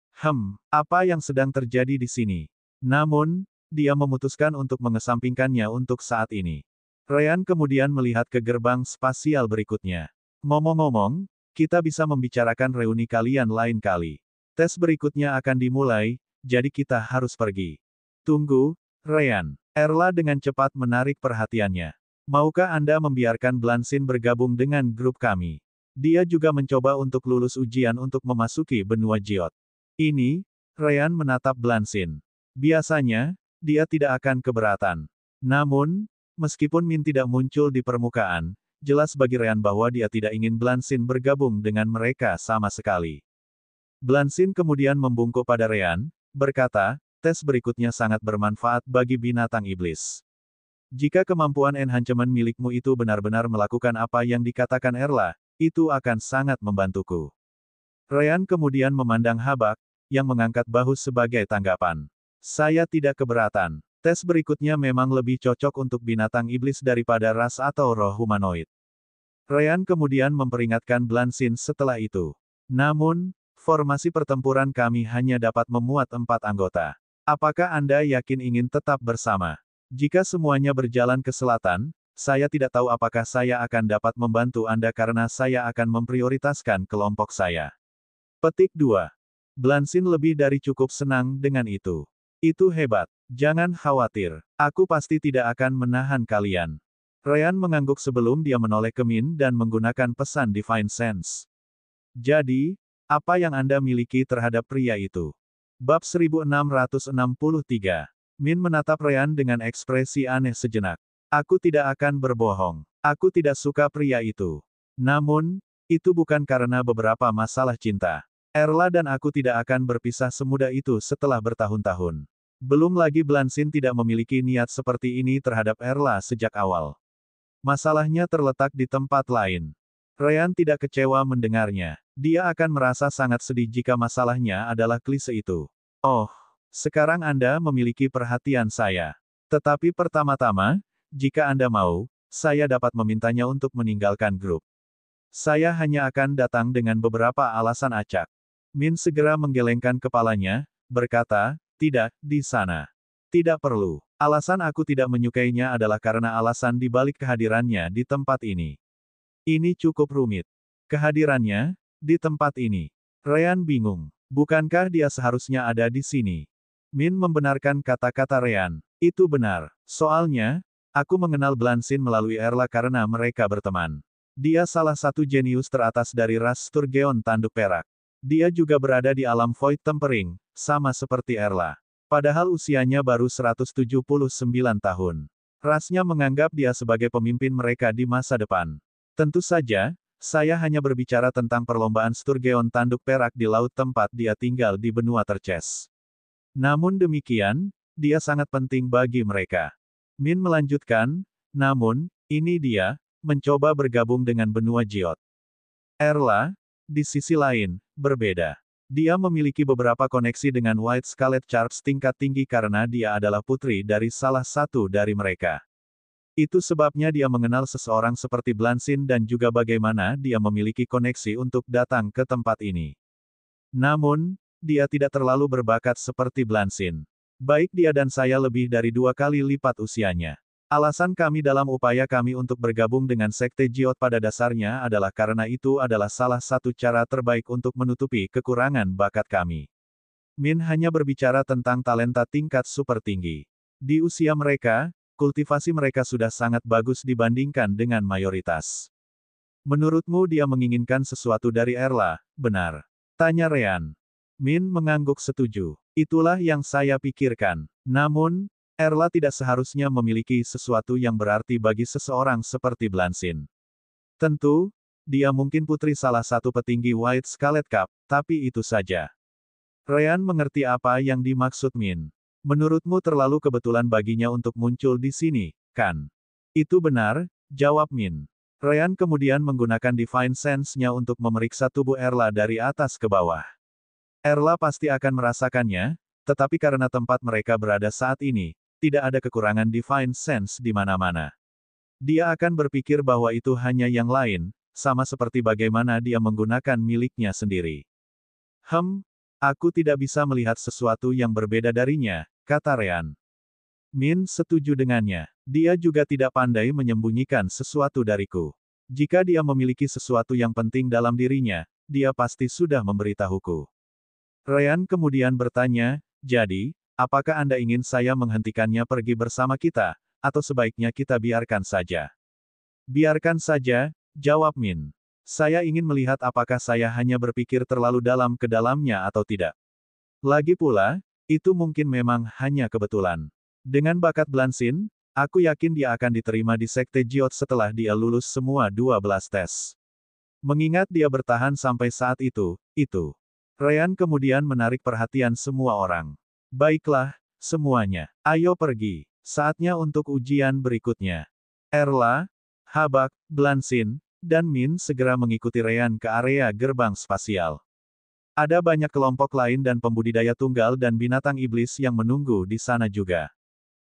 Apa yang sedang terjadi di sini? Namun, dia memutuskan untuk mengesampingkannya untuk saat ini. Ryan kemudian melihat ke gerbang spasial berikutnya. Ngomong-ngomong, kita bisa membicarakan reuni kalian lain kali. Tes berikutnya akan dimulai, jadi kita harus pergi. Tunggu, Ryan. Erla dengan cepat menarik perhatiannya. Maukah Anda membiarkan Blansin bergabung dengan grup kami? Dia juga mencoba untuk lulus ujian untuk memasuki benua Jiot. Ini, Ryan menatap Blansin. Biasanya, dia tidak akan keberatan. Namun, meskipun Min tidak muncul di permukaan, jelas bagi Ryan bahwa dia tidak ingin Blansin bergabung dengan mereka sama sekali. Blansin kemudian membungkuk pada Ryan, berkata, tes berikutnya sangat bermanfaat bagi binatang iblis. Jika kemampuan enhancement milikmu itu benar-benar melakukan apa yang dikatakan Erla, itu akan sangat membantuku. Ryan kemudian memandang Habak, yang mengangkat bahu sebagai tanggapan. Saya tidak keberatan. Tes berikutnya memang lebih cocok untuk binatang iblis daripada ras atau roh humanoid. Ryan kemudian memperingatkan Blansin setelah itu. Namun, formasi pertempuran kami hanya dapat memuat 4 anggota. Apakah Anda yakin ingin tetap bersama? Jika semuanya berjalan ke selatan, saya tidak tahu apakah saya akan dapat membantu Anda karena saya akan memprioritaskan kelompok saya. Petik 2. Blansin lebih dari cukup senang dengan itu. Itu hebat. Jangan khawatir. Aku pasti tidak akan menahan kalian. Ryan mengangguk sebelum dia menoleh ke Min dan menggunakan pesan Divine Sense. Jadi, apa yang Anda miliki terhadap pria itu? Bab 1663. Min menatap Ryan dengan ekspresi aneh sejenak. Aku tidak akan berbohong. Aku tidak suka pria itu. Namun, itu bukan karena beberapa masalah cinta. Erla dan aku tidak akan berpisah semudah itu setelah bertahun-tahun. Belum lagi Blansin tidak memiliki niat seperti ini terhadap Erla sejak awal. Masalahnya terletak di tempat lain. Ryan tidak kecewa mendengarnya. Dia akan merasa sangat sedih jika masalahnya adalah klise itu. Oh, sekarang Anda memiliki perhatian saya. Tetapi pertama-tama, jika Anda mau, saya dapat memintanya untuk meninggalkan grup. Saya hanya akan datang dengan beberapa alasan acak. Min segera menggelengkan kepalanya, berkata, tidak, di sana. Tidak perlu. Alasan aku tidak menyukainya adalah karena alasan di balik kehadirannya di tempat ini. Ini cukup rumit. Kehadirannya, di tempat ini. Ryan bingung. Bukankah dia seharusnya ada di sini? Min membenarkan kata-kata Ryan. Itu benar. Soalnya, aku mengenal Blansin melalui Erla karena mereka berteman. Dia salah satu jenius teratas dari ras Sturgeon Tanduk Perak. Dia juga berada di alam Void Tempering, sama seperti Erla. Padahal usianya baru 179 tahun. Rasnya menganggap dia sebagai pemimpin mereka di masa depan. Tentu saja, saya hanya berbicara tentang perlombaan Sturgeon Tanduk Perak di laut tempat dia tinggal di benua Terces. Namun demikian, dia sangat penting bagi mereka. Min melanjutkan, namun, ini dia, mencoba bergabung dengan benua Jiot. Erla, di sisi lain, berbeda. Dia memiliki beberapa koneksi dengan White Scarlet Charps tingkat tinggi karena dia adalah putri dari salah satu dari mereka. Itu sebabnya dia mengenal seseorang seperti Blansin dan juga bagaimana dia memiliki koneksi untuk datang ke tempat ini. Namun, dia tidak terlalu berbakat seperti Blansin. Baik dia dan saya lebih dari 2 kali lipat usianya. Alasan kami dalam upaya kami untuk bergabung dengan Sekte Jiot pada dasarnya adalah karena itu adalah salah satu cara terbaik untuk menutupi kekurangan bakat kami. Min hanya berbicara tentang talenta tingkat super tinggi. Di usia mereka, kultivasi mereka sudah sangat bagus dibandingkan dengan mayoritas. Menurutmu dia menginginkan sesuatu dari Erla, benar? Tanya Ryan. Min mengangguk setuju. Itulah yang saya pikirkan. Namun, Erla tidak seharusnya memiliki sesuatu yang berarti bagi seseorang seperti Blansin. Tentu, dia mungkin putri salah satu petinggi White Scarlet Cup, tapi itu saja. Ryan mengerti apa yang dimaksud Min. Menurutmu terlalu kebetulan baginya untuk muncul di sini, kan? Itu benar, jawab Min. Ryan kemudian menggunakan Divine Sense-nya untuk memeriksa tubuh Erla dari atas ke bawah. Erla pasti akan merasakannya, tetapi karena tempat mereka berada saat ini, tidak ada kekurangan Divine Sense di mana-mana. Dia akan berpikir bahwa itu hanya yang lain, sama seperti bagaimana dia menggunakan miliknya sendiri. Aku tidak bisa melihat sesuatu yang berbeda darinya, kata Ryan. Min setuju dengannya. Dia juga tidak pandai menyembunyikan sesuatu dariku. Jika dia memiliki sesuatu yang penting dalam dirinya, dia pasti sudah memberitahuku. Ryan kemudian bertanya, jadi, apakah Anda ingin saya menghentikannya pergi bersama kita, atau sebaiknya kita biarkan saja? Biarkan saja, jawab Min. Saya ingin melihat apakah saya hanya berpikir terlalu dalam ke dalamnya atau tidak. Lagi pula, itu mungkin memang hanya kebetulan. Dengan bakat Blansin, aku yakin dia akan diterima di Sekte Jiot setelah dia lulus semua 12 tes. Mengingat dia bertahan sampai saat itu. Ryan kemudian menarik perhatian semua orang. Baiklah, semuanya. Ayo pergi. Saatnya untuk ujian berikutnya. Erla, Habak, Blansin, dan Min segera mengikuti Ryan ke area gerbang spasial. Ada banyak kelompok lain dan pembudidaya tunggal dan binatang iblis yang menunggu di sana juga.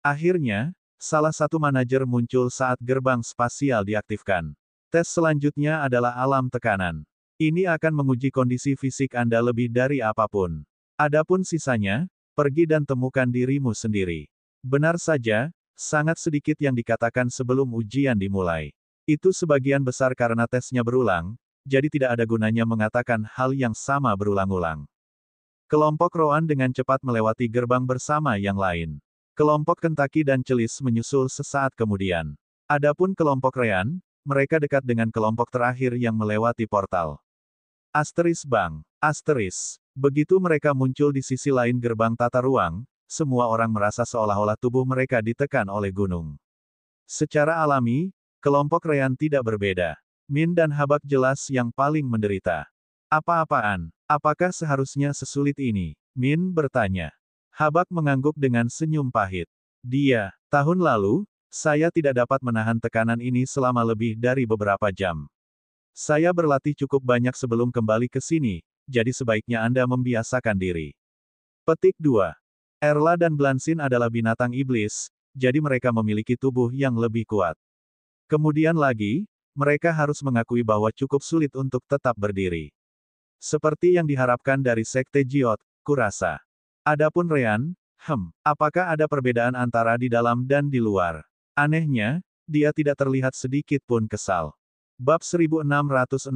Akhirnya, salah satu manajer muncul saat gerbang spasial diaktifkan. Tes selanjutnya adalah alam tekanan. Ini akan menguji kondisi fisik Anda lebih dari apapun. Adapun sisanya, pergi dan temukan dirimu sendiri. Benar saja, sangat sedikit yang dikatakan sebelum ujian dimulai. Itu sebagian besar karena tesnya berulang, jadi tidak ada gunanya mengatakan hal yang sama berulang-ulang. Kelompok Roan dengan cepat melewati gerbang bersama yang lain. Kelompok Kentucky dan Celis menyusul sesaat kemudian. Adapun kelompok Ryan, mereka dekat dengan kelompok terakhir yang melewati portal. Begitu mereka muncul di sisi lain gerbang tata ruang, semua orang merasa seolah-olah tubuh mereka ditekan oleh gunung. Secara alami, kelompok Ryan tidak berbeda. Min dan Habak jelas yang paling menderita. Apa-apaan? Apakah seharusnya sesulit ini? Min bertanya. Habak mengangguk dengan senyum pahit. Tahun lalu, saya tidak dapat menahan tekanan ini selama lebih dari beberapa jam. Saya berlatih cukup banyak sebelum kembali ke sini, jadi sebaiknya Anda membiasakan diri. Petik 2. Erla dan Blansin adalah binatang iblis, jadi mereka memiliki tubuh yang lebih kuat. Kemudian lagi, mereka harus mengakui bahwa cukup sulit untuk tetap berdiri. Seperti yang diharapkan dari Sekte Jiot, kurasa. Adapun Ryan, apakah ada perbedaan antara di dalam dan di luar? Anehnya, dia tidak terlihat sedikit pun kesal. Bab 1664.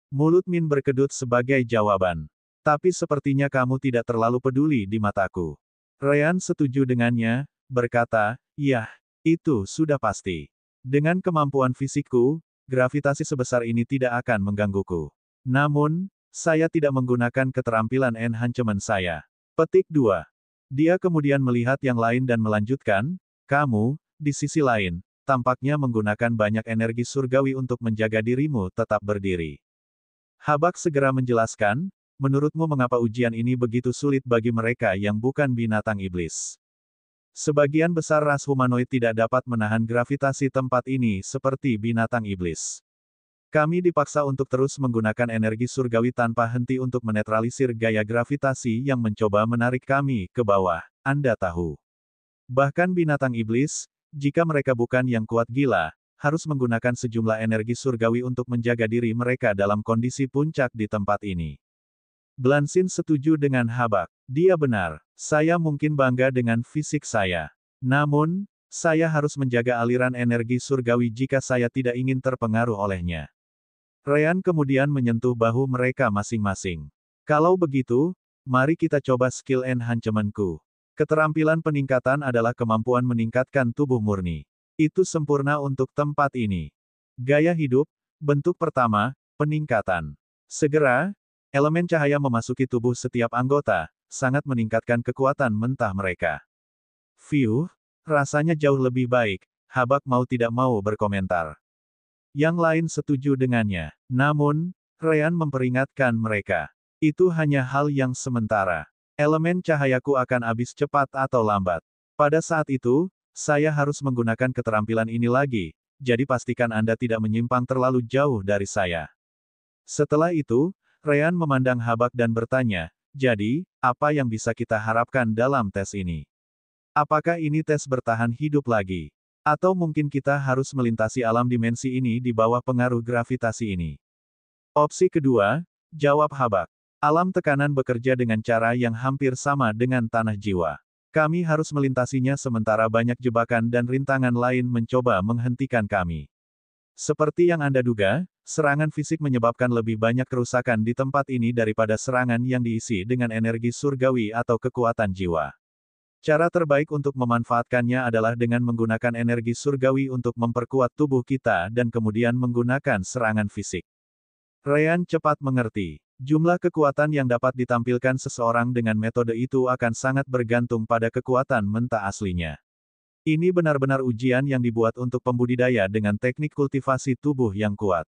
Mulut Min berkedut sebagai jawaban. Tapi sepertinya kamu tidak terlalu peduli di mataku. Ryan setuju dengannya, berkata, yah, itu sudah pasti. Dengan kemampuan fisikku, gravitasi sebesar ini tidak akan menggangguku. Namun, saya tidak menggunakan keterampilan enhancement saya. Petik 2. Dia kemudian melihat yang lain dan melanjutkan, kamu, di sisi lain, tampaknya menggunakan banyak energi surgawi untuk menjaga dirimu tetap berdiri. Habak segera menjelaskan, menurutmu mengapa ujian ini begitu sulit bagi mereka yang bukan binatang iblis? Sebagian besar ras humanoid tidak dapat menahan gravitasi tempat ini seperti binatang iblis. Kami dipaksa untuk terus menggunakan energi surgawi tanpa henti untuk menetralisir gaya gravitasi yang mencoba menarik kami ke bawah, Anda tahu. Bahkan binatang iblis, jika mereka bukan yang kuat gila, harus menggunakan sejumlah energi surgawi untuk menjaga diri mereka dalam kondisi puncak di tempat ini. Blansin setuju dengan Habak. Dia benar. Saya mungkin bangga dengan fisik saya. Namun, saya harus menjaga aliran energi surgawi jika saya tidak ingin terpengaruh olehnya. Ryan kemudian menyentuh bahu mereka masing-masing. Kalau begitu, mari kita coba skill enhancement-ku. Keterampilan peningkatan adalah kemampuan meningkatkan tubuh murni. Itu sempurna untuk tempat ini. Gaya hidup, bentuk pertama, peningkatan. Segera, Elemen cahaya memasuki tubuh setiap anggota, sangat meningkatkan kekuatan mentah mereka. Phew, rasanya jauh lebih baik, Habak mau tidak mau berkomentar. Yang lain setuju dengannya. Namun, Ryan memperingatkan mereka. Itu hanya hal yang sementara. Elemen cahayaku akan habis cepat atau lambat. Pada saat itu, saya harus menggunakan keterampilan ini lagi, jadi pastikan Anda tidak menyimpang terlalu jauh dari saya. Setelah itu, Ryan memandang Habak dan bertanya, jadi, apa yang bisa kita harapkan dalam tes ini? Apakah ini tes bertahan hidup lagi? Atau mungkin kita harus melintasi alam dimensi ini di bawah pengaruh gravitasi ini? Opsi kedua, jawab Habak. Alam tekanan bekerja dengan cara yang hampir sama dengan tanah jiwa. Kami harus melintasinya sementara banyak jebakan dan rintangan lain mencoba menghentikan kami. Seperti yang Anda duga, serangan fisik menyebabkan lebih banyak kerusakan di tempat ini daripada serangan yang diisi dengan energi surgawi atau kekuatan jiwa. Cara terbaik untuk memanfaatkannya adalah dengan menggunakan energi surgawi untuk memperkuat tubuh kita dan kemudian menggunakan serangan fisik. Ryan cepat mengerti. Jumlah kekuatan yang dapat ditampilkan seseorang dengan metode itu akan sangat bergantung pada kekuatan mentah aslinya. Ini benar-benar ujian yang dibuat untuk pembudidaya dengan teknik kultivasi tubuh yang kuat.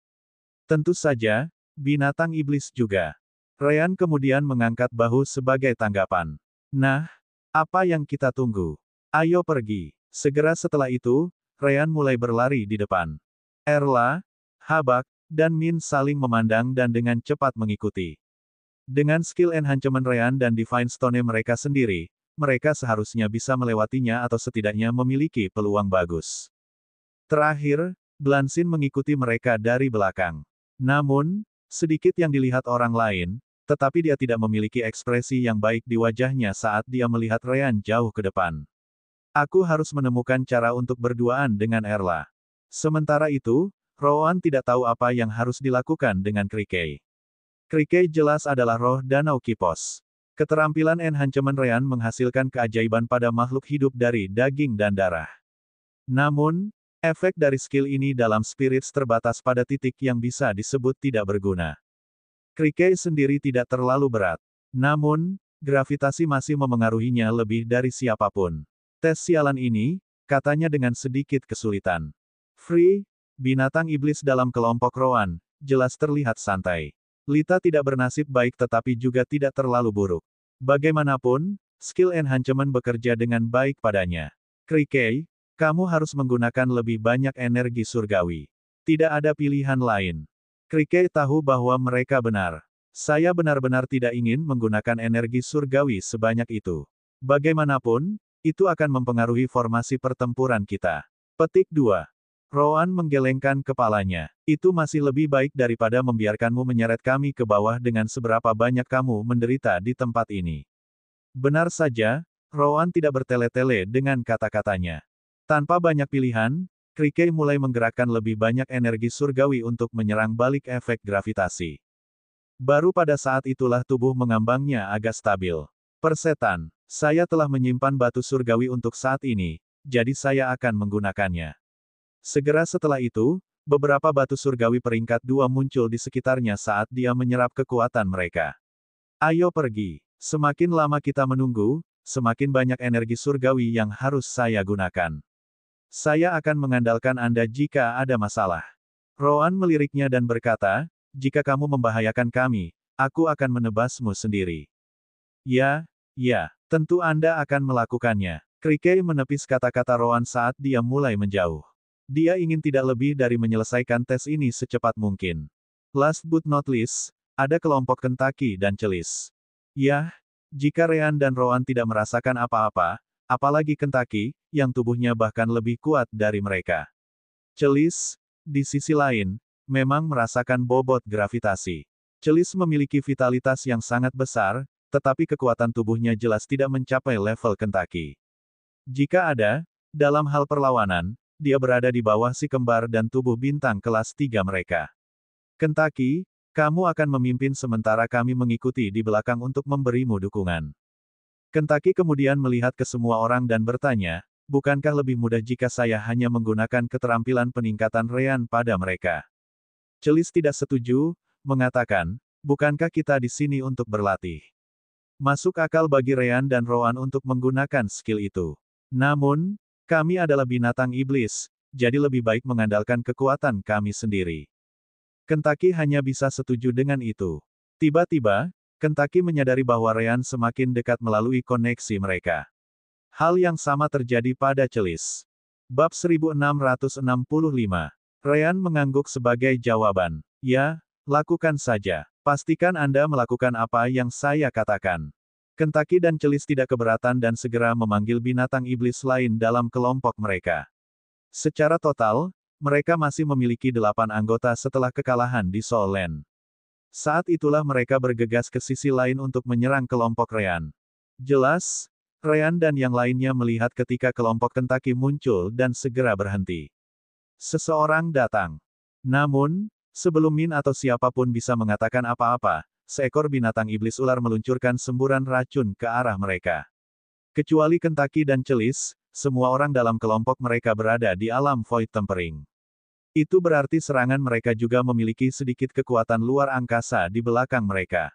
Tentu saja, binatang iblis juga. Ryan kemudian mengangkat bahu sebagai tanggapan. Nah, apa yang kita tunggu? Ayo pergi. Segera setelah itu, Ryan mulai berlari di depan. Erla, Habak, dan Min saling memandang dan dengan cepat mengikuti. Dengan skill enhancement Ryan dan Divine Stone mereka sendiri, mereka seharusnya bisa melewatinya atau setidaknya memiliki peluang bagus. Terakhir, Blansin mengikuti mereka dari belakang. Namun, sedikit yang dilihat orang lain, tetapi dia tidak memiliki ekspresi yang baik di wajahnya saat dia melihat Ryan jauh ke depan. Aku harus menemukan cara untuk berduaan dengan Erla. Sementara itu, Rowan tidak tahu apa yang harus dilakukan dengan Krikey. Krikey jelas adalah roh danau Kipos. Keterampilan enhancement Ryan menghasilkan keajaiban pada makhluk hidup dari daging dan darah. Namun, efek dari skill ini dalam spirits terbatas pada titik yang bisa disebut tidak berguna. Krikey sendiri tidak terlalu berat. Namun, gravitasi masih memengaruhinya lebih dari siapapun. Tes sialan ini, katanya dengan sedikit kesulitan. Free, binatang iblis dalam kelompok Rowan, jelas terlihat santai. Lita tidak bernasib baik tetapi juga tidak terlalu buruk. Bagaimanapun, skill enhancement bekerja dengan baik padanya. Krikey, kamu harus menggunakan lebih banyak energi surgawi. Tidak ada pilihan lain. Krikey tahu bahwa mereka benar. Saya benar-benar tidak ingin menggunakan energi surgawi sebanyak itu. Bagaimanapun, itu akan mempengaruhi formasi pertempuran kita. Petik 2. Rowan menggelengkan kepalanya. Itu masih lebih baik daripada membiarkanmu menyeret kami ke bawah dengan seberapa banyak kamu menderita di tempat ini. Benar saja, Rowan tidak bertele-tele dengan kata-katanya. Tanpa banyak pilihan, Krikey mulai menggerakkan lebih banyak energi surgawi untuk menyerang balik efek gravitasi. Baru pada saat itulah tubuh mengambangnya agak stabil. Persetan, saya telah menyimpan batu surgawi untuk saat ini, jadi saya akan menggunakannya. Segera setelah itu, beberapa batu surgawi peringkat 2 muncul di sekitarnya saat dia menyerap kekuatan mereka. Ayo pergi. Semakin lama kita menunggu, semakin banyak energi surgawi yang harus saya gunakan. Saya akan mengandalkan Anda jika ada masalah. Rowan meliriknya dan berkata, jika kamu membahayakan kami, aku akan menebasmu sendiri. Ya, tentu Anda akan melakukannya. Krikey menepis kata-kata Rowan saat dia mulai menjauh. Dia ingin tidak lebih dari menyelesaikan tes ini secepat mungkin. Last but not least, ada kelompok Kentucky dan Celis. Yah, jika Ryan dan Rowan tidak merasakan apa-apa, apalagi Kentucky, yang tubuhnya bahkan lebih kuat dari mereka. Celis, di sisi lain, memang merasakan bobot gravitasi. Celis memiliki vitalitas yang sangat besar, tetapi kekuatan tubuhnya jelas tidak mencapai level Kentucky. Jika ada, dalam hal perlawanan, dia berada di bawah si kembar dan tubuh bintang kelas 3 mereka. Kentucky, kamu akan memimpin sementara kami mengikuti di belakang untuk memberimu dukungan. Kentucky kemudian melihat ke semua orang dan bertanya, bukankah lebih mudah jika saya hanya menggunakan keterampilan peningkatan Ryan pada mereka? Celis tidak setuju, mengatakan, bukankah kita di sini untuk berlatih? Masuk akal bagi Ryan dan Rowan untuk menggunakan skill itu. Namun, kami adalah binatang iblis, jadi lebih baik mengandalkan kekuatan kami sendiri. Kentucky hanya bisa setuju dengan itu. Tiba-tiba, Kentucky menyadari bahwa Ryan semakin dekat melalui koneksi mereka. Hal yang sama terjadi pada Celis. Bab 1665. Ryan mengangguk sebagai jawaban. Ya, lakukan saja. Pastikan Anda melakukan apa yang saya katakan. Kentucky dan Celis tidak keberatan dan segera memanggil binatang iblis lain dalam kelompok mereka. Secara total, mereka masih memiliki 8 anggota setelah kekalahan di Soul Land. Saat itulah mereka bergegas ke sisi lain untuk menyerang kelompok Ryan. Jelas, Ryan dan yang lainnya melihat ketika kelompok Kentucky muncul dan segera berhenti. Seseorang datang. Namun, sebelum Min atau siapapun bisa mengatakan apa-apa, seekor binatang iblis ular meluncurkan semburan racun ke arah mereka. Kecuali Kentucky dan Celis, semua orang dalam kelompok mereka berada di alam Void Tempering. Itu berarti serangan mereka juga memiliki sedikit kekuatan luar angkasa di belakang mereka.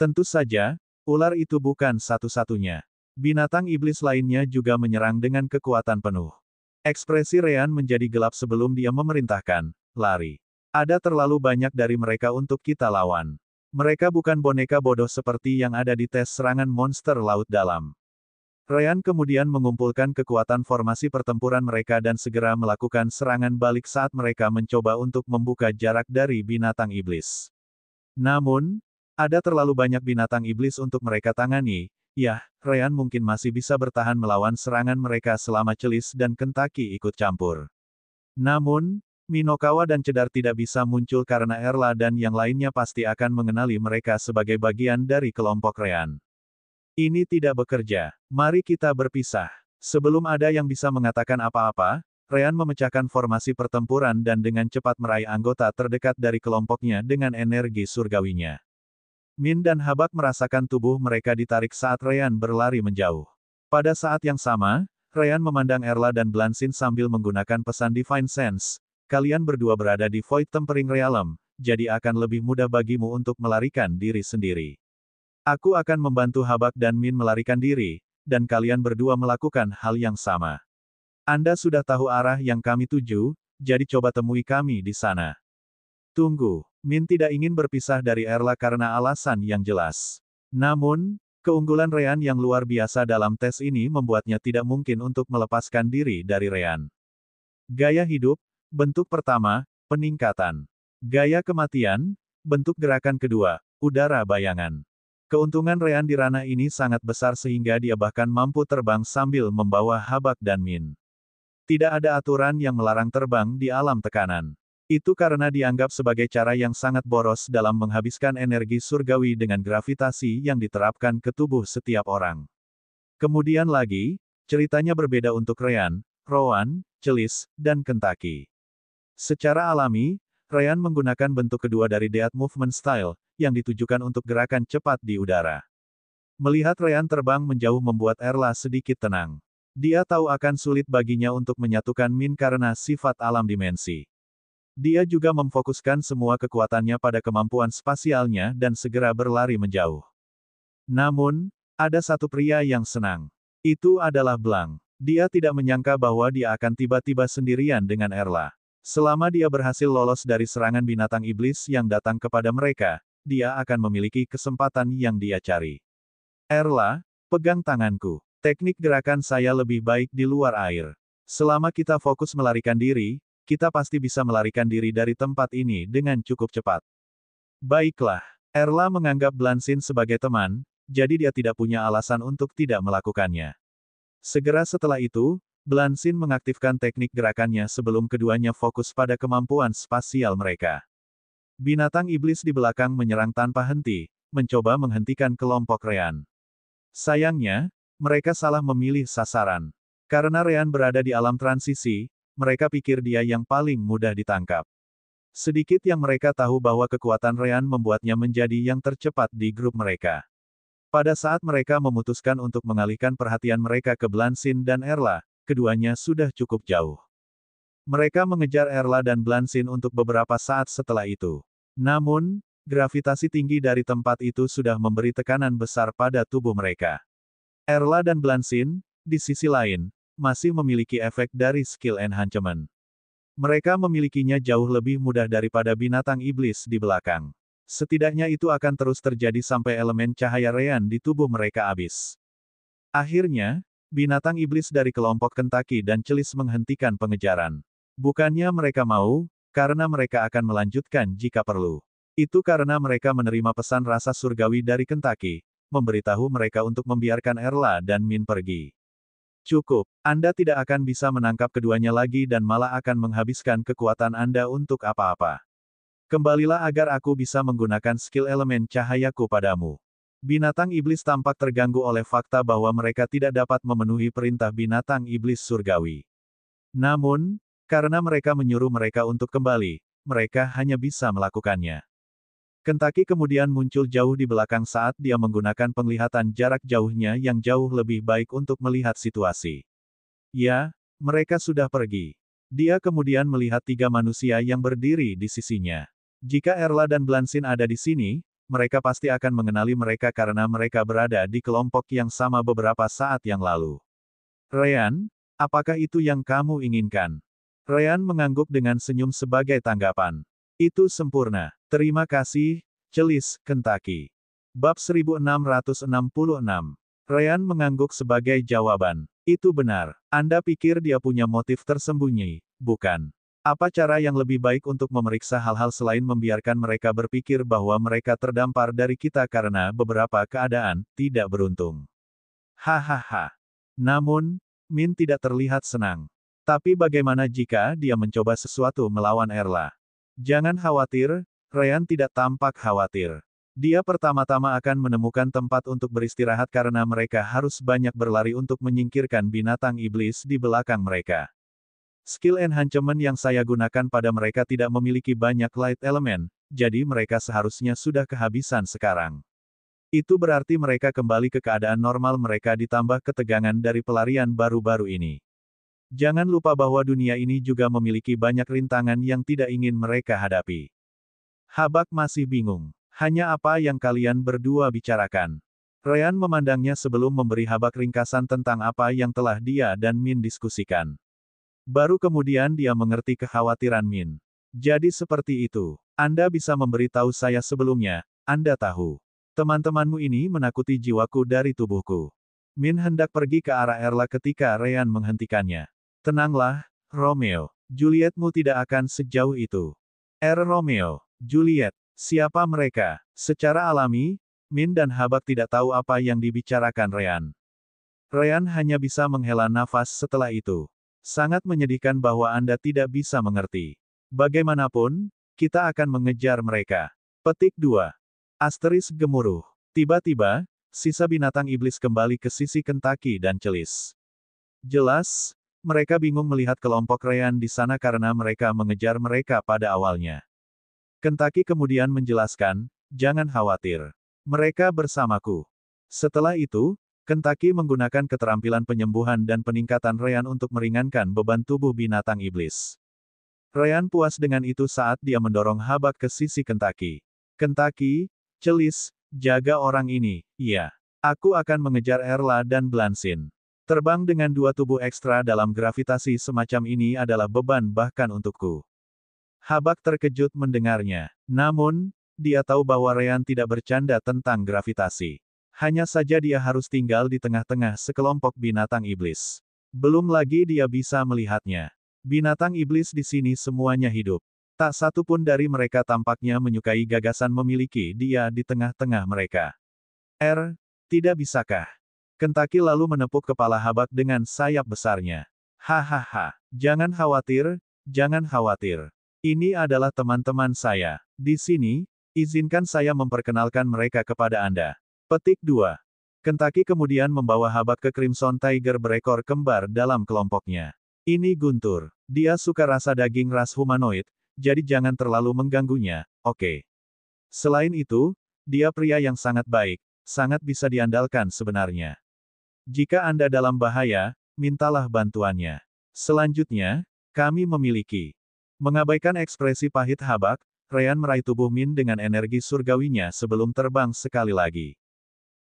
Tentu saja, ular itu bukan satu-satunya. Binatang iblis lainnya juga menyerang dengan kekuatan penuh. Ekspresi Ryan menjadi gelap sebelum dia memerintahkan, lari. Ada terlalu banyak dari mereka untuk kita lawan. Mereka bukan boneka bodoh seperti yang ada di tes serangan monster laut dalam. Ryan kemudian mengumpulkan kekuatan formasi pertempuran mereka dan segera melakukan serangan balik saat mereka mencoba untuk membuka jarak dari binatang iblis. Namun, ada terlalu banyak binatang iblis untuk mereka tangani. Yah, Ryan mungkin masih bisa bertahan melawan serangan mereka selama Celis dan Kentucky ikut campur. Namun, Minokawa dan Cedar tidak bisa muncul karena Erla dan yang lainnya pasti akan mengenali mereka sebagai bagian dari kelompok Ryan. Ini tidak bekerja. Mari kita berpisah. Sebelum ada yang bisa mengatakan apa-apa, Ryan memecahkan formasi pertempuran dan dengan cepat meraih anggota terdekat dari kelompoknya dengan energi surgawinya. Min dan Habak merasakan tubuh mereka ditarik saat Ryan berlari menjauh. Pada saat yang sama, Ryan memandang Erla dan Blansin sambil menggunakan pesan Divine Sense. Kalian berdua berada di Void Tempering Realm, jadi akan lebih mudah bagimu untuk melarikan diri sendiri. Aku akan membantu Habak dan Min melarikan diri, dan kalian berdua melakukan hal yang sama. Anda sudah tahu arah yang kami tuju, jadi coba temui kami di sana. Tunggu, Min tidak ingin berpisah dari Erla karena alasan yang jelas. Namun, keunggulan Ryan yang luar biasa dalam tes ini membuatnya tidak mungkin untuk melepaskan diri dari Ryan. Gaya hidup, bentuk pertama, peningkatan. Gaya kematian, bentuk gerakan kedua, udara bayangan. Keuntungan Ryan di ranah ini sangat besar sehingga dia bahkan mampu terbang sambil membawa Habak dan Min. Tidak ada aturan yang melarang terbang di alam tekanan. Itu karena dianggap sebagai cara yang sangat boros dalam menghabiskan energi surgawi dengan gravitasi yang diterapkan ke tubuh setiap orang. Kemudian lagi, ceritanya berbeda untuk Ryan, Rowan, Celis, dan Kentucky. Secara alami, Ryan menggunakan bentuk kedua dari Death Movement Style, yang ditujukan untuk gerakan cepat di udara. Melihat Ryan terbang menjauh membuat Erla sedikit tenang. Dia tahu akan sulit baginya untuk menyatukan Min karena sifat alam dimensi. Dia juga memfokuskan semua kekuatannya pada kemampuan spasialnya dan segera berlari menjauh. Namun, ada satu pria yang senang. Itu adalah Blanc. Dia tidak menyangka bahwa dia akan tiba-tiba sendirian dengan Erla. Selama dia berhasil lolos dari serangan binatang iblis yang datang kepada mereka, dia akan memiliki kesempatan yang dia cari. Erla, pegang tanganku. Teknik gerakan saya lebih baik di luar air. Selama kita fokus melarikan diri, kita pasti bisa melarikan diri dari tempat ini dengan cukup cepat. Baiklah, Erla menganggap Blansin sebagai teman, jadi dia tidak punya alasan untuk tidak melakukannya. Segera setelah itu, Blansin mengaktifkan teknik gerakannya sebelum keduanya fokus pada kemampuan spasial mereka. Binatang iblis di belakang menyerang tanpa henti, mencoba menghentikan kelompok Ryan. Sayangnya, mereka salah memilih sasaran. Karena Ryan berada di alam transisi, mereka pikir dia yang paling mudah ditangkap. Sedikit yang mereka tahu bahwa kekuatan Ryan membuatnya menjadi yang tercepat di grup mereka. Pada saat mereka memutuskan untuk mengalihkan perhatian mereka ke Blansin dan Erla, keduanya sudah cukup jauh. Mereka mengejar Erla dan Blansin untuk beberapa saat setelah itu. Namun, Gravitasi tinggi dari tempat itu sudah memberi tekanan besar pada tubuh mereka. Erla dan Blansin, di sisi lain, masih memiliki efek dari skill enhancement. Mereka memilikinya jauh lebih mudah daripada binatang iblis di belakang. Setidaknya itu akan terus terjadi sampai elemen cahaya Ryan di tubuh mereka habis. Akhirnya, binatang iblis dari kelompok Kentucky dan Celis menghentikan pengejaran. Bukannya mereka mau, karena mereka akan melanjutkan jika perlu. Itu karena mereka menerima pesan rasa surgawi dari Kentucky, memberitahu mereka untuk membiarkan Erla dan Min pergi. Cukup, Anda tidak akan bisa menangkap keduanya lagi dan malah akan menghabiskan kekuatan Anda untuk apa-apa. Kembalilah agar aku bisa menggunakan skill elemen cahayaku padamu. Binatang iblis tampak terganggu oleh fakta bahwa mereka tidak dapat memenuhi perintah binatang iblis surgawi. Namun, karena mereka menyuruh mereka untuk kembali, mereka hanya bisa melakukannya. Kentucky kemudian muncul jauh di belakang saat dia menggunakan penglihatan jarak jauhnya yang jauh lebih baik untuk melihat situasi. Ya, mereka sudah pergi. Dia kemudian melihat 3 manusia yang berdiri di sisinya. Jika Erla dan Blansin ada di sini, mereka pasti akan mengenali mereka karena mereka berada di kelompok yang sama beberapa saat yang lalu. Ryan, apakah itu yang kamu inginkan? Ryan mengangguk dengan senyum sebagai tanggapan. Itu sempurna. Terima kasih, Celis, Kentucky. Bab 1666. Ryan mengangguk sebagai jawaban. Itu benar. Anda pikir dia punya motif tersembunyi, bukan? Apa cara yang lebih baik untuk memeriksa hal-hal selain membiarkan mereka berpikir bahwa mereka terdampar dari kita karena beberapa keadaan tidak beruntung? Hahaha. Namun, Min tidak terlihat senang. Tapi bagaimana jika dia mencoba sesuatu melawan Erla? Jangan khawatir, Ryan tidak tampak khawatir. Dia pertama-tama akan menemukan tempat untuk beristirahat karena mereka harus banyak berlari untuk menyingkirkan binatang iblis di belakang mereka. Skill enhancement yang saya gunakan pada mereka tidak memiliki banyak light element, jadi mereka seharusnya sudah kehabisan sekarang. Itu berarti mereka kembali ke keadaan normal mereka ditambah ketegangan dari pelarian baru-baru ini. Jangan lupa bahwa dunia ini juga memiliki banyak rintangan yang tidak ingin mereka hadapi. Habak masih bingung. Hanya apa yang kalian berdua bicarakan? Ryan memandangnya sebelum memberi Habak ringkasan tentang apa yang telah dia dan Min diskusikan. Baru kemudian dia mengerti kekhawatiran Min. Jadi seperti itu. Anda bisa memberitahu saya sebelumnya, Anda tahu. Teman-temanmu ini menakuti jiwaku dari tubuhku. Min hendak pergi ke arah Erla ketika Ryan menghentikannya. Tenanglah, Romeo. Julietmu tidak akan sejauh itu. Romeo. Juliet. Siapa mereka? Secara alami, Min dan Habak tidak tahu apa yang dibicarakan Ryan. Ryan hanya bisa menghela nafas setelah itu. Sangat menyedihkan bahwa Anda tidak bisa mengerti. Bagaimanapun, kita akan mengejar mereka. Petik 2. Asteris gemuruh. Tiba-tiba, sisa binatang iblis kembali ke sisi Kentucky dan Celis. Jelas, mereka bingung melihat kelompok Ryan di sana karena mereka mengejar mereka pada awalnya. Kentucky kemudian menjelaskan, jangan khawatir. Mereka bersamaku. Setelah itu, Kentucky menggunakan keterampilan penyembuhan dan peningkatan Ryan untuk meringankan beban tubuh binatang iblis. Ryan puas dengan itu saat dia mendorong Habak ke sisi Kentucky. Kentucky, Celis, jaga orang ini, iya. Aku akan mengejar Erla dan Blansin. Terbang dengan 2 tubuh ekstra dalam gravitasi semacam ini adalah beban bahkan untukku. Habak terkejut mendengarnya. Namun, dia tahu bahwa Ryan tidak bercanda tentang gravitasi. Hanya saja dia harus tinggal di tengah-tengah sekelompok binatang iblis. Belum lagi dia bisa melihatnya. Binatang iblis di sini semuanya hidup. Tak satu pun dari mereka tampaknya menyukai gagasan memiliki dia di tengah-tengah mereka. Tidak bisakah? Kentucky lalu menepuk kepala Habak dengan sayap besarnya. Hahaha. Jangan khawatir, jangan khawatir. Ini adalah teman-teman saya. Di sini, izinkan saya memperkenalkan mereka kepada Anda. Petik 2. Kentucky kemudian membawa Habak ke Crimson Tiger berekor kembar dalam kelompoknya. Ini Guntur. Dia suka rasa daging ras humanoid, jadi jangan terlalu mengganggunya, oke? Selain itu, dia pria yang sangat baik, sangat bisa diandalkan sebenarnya. Jika Anda dalam bahaya, mintalah bantuannya. Selanjutnya, kami memiliki. Mengabaikan ekspresi pahit Habak, Ryan meraih tubuh Min dengan energi surgawinya sebelum terbang sekali lagi.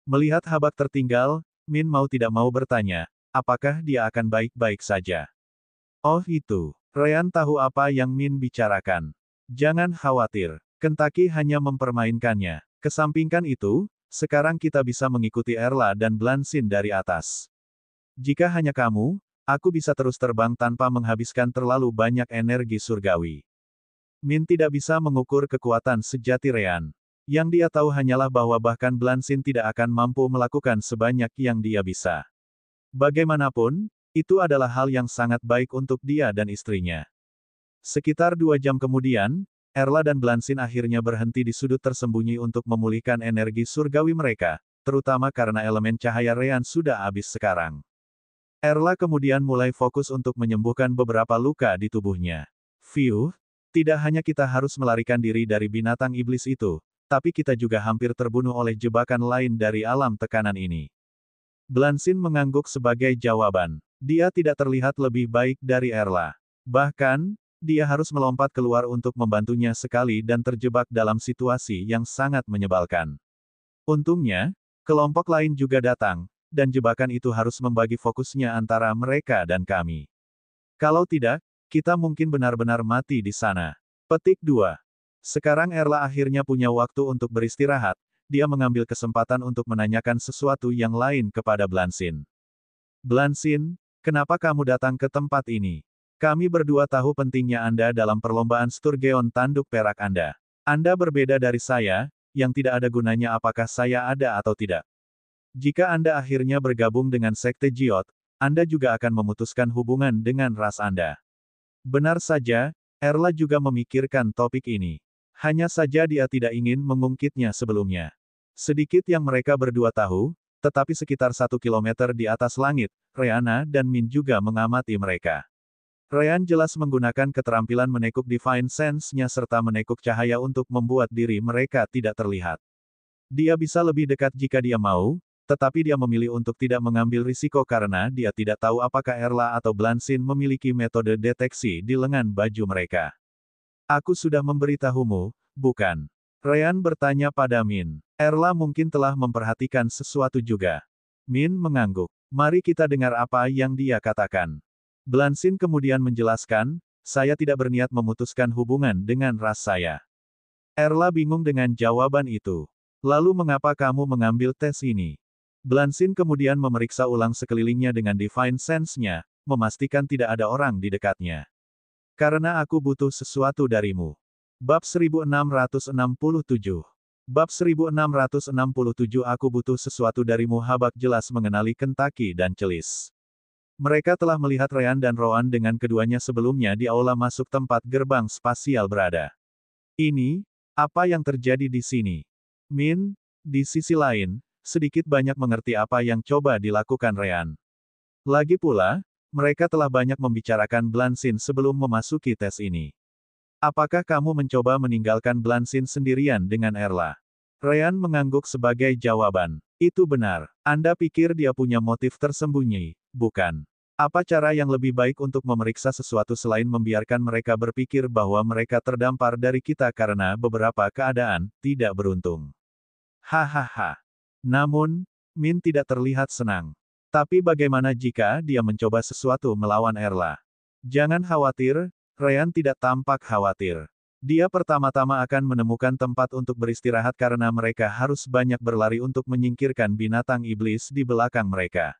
Melihat Habak tertinggal, Min mau tidak mau bertanya, apakah dia akan baik-baik saja? Oh itu, Ryan tahu apa yang Min bicarakan. Jangan khawatir, Kentucky hanya mempermainkannya. Kesampingkan itu, sekarang kita bisa mengikuti Erla dan Blansin dari atas. Jika hanya kamu, aku bisa terus terbang tanpa menghabiskan terlalu banyak energi surgawi. Min tidak bisa mengukur kekuatan sejati Ryan. Yang dia tahu hanyalah bahwa bahkan Blansin tidak akan mampu melakukan sebanyak yang dia bisa. Bagaimanapun, itu adalah hal yang sangat baik untuk dia dan istrinya. Sekitar 2 jam kemudian, Erla dan Blansin akhirnya berhenti di sudut tersembunyi untuk memulihkan energi surgawi mereka, terutama karena elemen cahaya Ryan sudah habis sekarang. Erla kemudian mulai fokus untuk menyembuhkan beberapa luka di tubuhnya. Fiuh, tidak hanya kita harus melarikan diri dari binatang iblis itu, tapi kita juga hampir terbunuh oleh jebakan lain dari alam tekanan ini. Blansin mengangguk sebagai jawaban. Dia tidak terlihat lebih baik dari Erla. Bahkan, dia harus melompat keluar untuk membantunya sekali dan terjebak dalam situasi yang sangat menyebalkan. Untungnya, kelompok lain juga datang, dan jebakan itu harus membagi fokusnya antara mereka dan kami. Kalau tidak, kita mungkin benar-benar mati di sana. Petik 2. Sekarang Erla akhirnya punya waktu untuk beristirahat, dia mengambil kesempatan untuk menanyakan sesuatu yang lain kepada Blansin. Blansin, kenapa kamu datang ke tempat ini? Kami berdua tahu pentingnya Anda dalam perlombaan Sturgeon tanduk perak Anda. Anda berbeda dari saya, yang tidak ada gunanya apakah saya ada atau tidak. Jika Anda akhirnya bergabung dengan Sekte Jiot, Anda juga akan memutuskan hubungan dengan ras Anda. Benar saja, Erla juga memikirkan topik ini. Hanya saja dia tidak ingin mengungkitnya sebelumnya. Sedikit yang mereka berdua tahu, tetapi sekitar 1 kilometer di atas langit, Ryan dan Min juga mengamati mereka. Ryan jelas menggunakan keterampilan menekuk Divine Sense-nya serta menekuk cahaya untuk membuat diri mereka tidak terlihat. Dia bisa lebih dekat jika dia mau, tetapi dia memilih untuk tidak mengambil risiko karena dia tidak tahu apakah Erla atau Blansin memiliki metode deteksi di lengan baju mereka. Aku sudah memberitahumu, bukan? Ryan bertanya pada Min. Erla mungkin telah memperhatikan sesuatu juga. Min mengangguk. Mari kita dengar apa yang dia katakan. Blansin kemudian menjelaskan, saya tidak berniat memutuskan hubungan dengan ras saya. Erla bingung dengan jawaban itu. Lalu mengapa kamu mengambil tes ini? Blansin kemudian memeriksa ulang sekelilingnya dengan Divine Sense-nya, memastikan tidak ada orang di dekatnya. Karena aku butuh sesuatu darimu. Bab 1667. Bab 1667 Aku butuh sesuatu darimu. Habak jelas mengenali Kentucky dan Celis. Mereka telah melihat Ryan dan Rowan dengan keduanya sebelumnya di aula masuk tempat gerbang spasial berada. Ini, apa yang terjadi di sini? Min, di sisi lain, sedikit banyak mengerti apa yang coba dilakukan Ryan. Lagi pula, mereka telah banyak membicarakan Blansin sebelum memasuki tes ini. Apakah kamu mencoba meninggalkan Blansin sendirian dengan Erla? Ryan mengangguk sebagai jawaban. Itu benar. Anda pikir dia punya motif tersembunyi, bukan? Apa cara yang lebih baik untuk memeriksa sesuatu selain membiarkan mereka berpikir bahwa mereka terdampar dari kita karena beberapa keadaan tidak beruntung? Hahaha. Namun, Min tidak terlihat senang. Tapi bagaimana jika dia mencoba sesuatu melawan Erla? Jangan khawatir, Ryan tidak tampak khawatir. Dia pertama-tama akan menemukan tempat untuk beristirahat karena mereka harus banyak berlari untuk menyingkirkan binatang iblis di belakang mereka.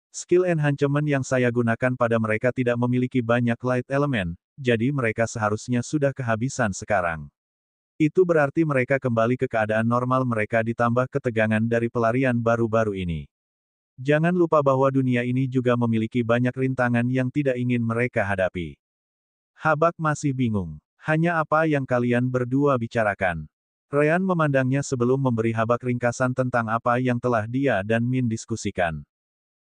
Skill enhancement yang saya gunakan pada mereka tidak memiliki banyak light element, jadi mereka seharusnya sudah kehabisan sekarang. Itu berarti mereka kembali ke keadaan normal mereka ditambah ketegangan dari pelarian baru-baru ini. Jangan lupa bahwa dunia ini juga memiliki banyak rintangan yang tidak ingin mereka hadapi. Habak masih bingung. Hanya apa yang kalian berdua bicarakan. Ryan memandangnya sebelum memberi Habak ringkasan tentang apa yang telah dia dan Min diskusikan.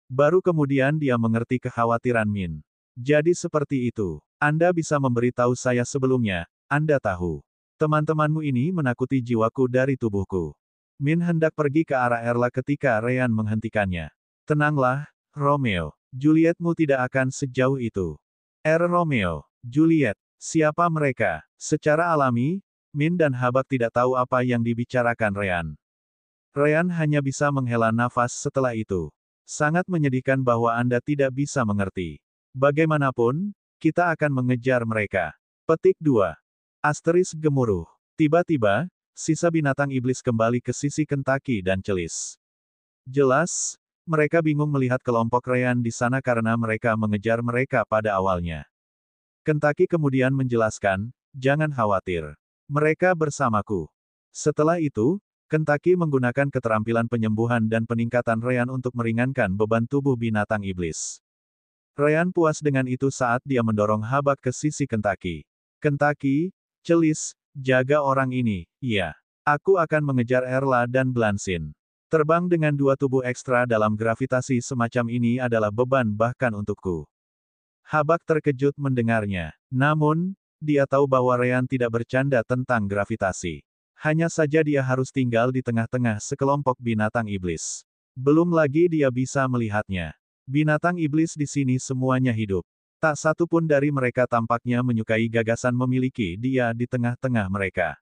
Baru kemudian dia mengerti kekhawatiran Min. Jadi seperti itu. Anda bisa memberitahu saya sebelumnya, Anda tahu. Teman-temanmu ini menakuti jiwaku dari tubuhku. Min hendak pergi ke arah Erla ketika Ryan menghentikannya. Tenanglah, Romeo. Julietmu tidak akan sejauh itu. Romeo. Juliet. Siapa mereka? Secara alami, Min dan Habak tidak tahu apa yang dibicarakan Ryan. Ryan hanya bisa menghela nafas setelah itu. Sangat menyedihkan bahwa Anda tidak bisa mengerti. Bagaimanapun, kita akan mengejar mereka. Petik 2. Asteris gemuruh. Tiba-tiba, sisa binatang iblis kembali ke sisi Kentucky dan Celis. Jelas, mereka bingung melihat kelompok Ryan di sana karena mereka mengejar mereka pada awalnya. Kentucky kemudian menjelaskan, jangan khawatir. Mereka bersamaku. Setelah itu, Kentucky menggunakan keterampilan penyembuhan dan peningkatan Ryan untuk meringankan beban tubuh binatang iblis. Ryan puas dengan itu saat dia mendorong Habak ke sisi Kentucky. Kentucky, Celis, jaga orang ini, iya. Aku akan mengejar Erla dan Blansin. Terbang dengan dua tubuh ekstra dalam gravitasi semacam ini adalah beban bahkan untukku. Habak terkejut mendengarnya. Namun, dia tahu bahwa Ryan tidak bercanda tentang gravitasi. Hanya saja dia harus tinggal di tengah-tengah sekelompok binatang iblis. Belum lagi dia bisa melihatnya. Binatang iblis di sini semuanya hidup. Tak satu pun dari mereka tampaknya menyukai gagasan memiliki dia di tengah-tengah mereka.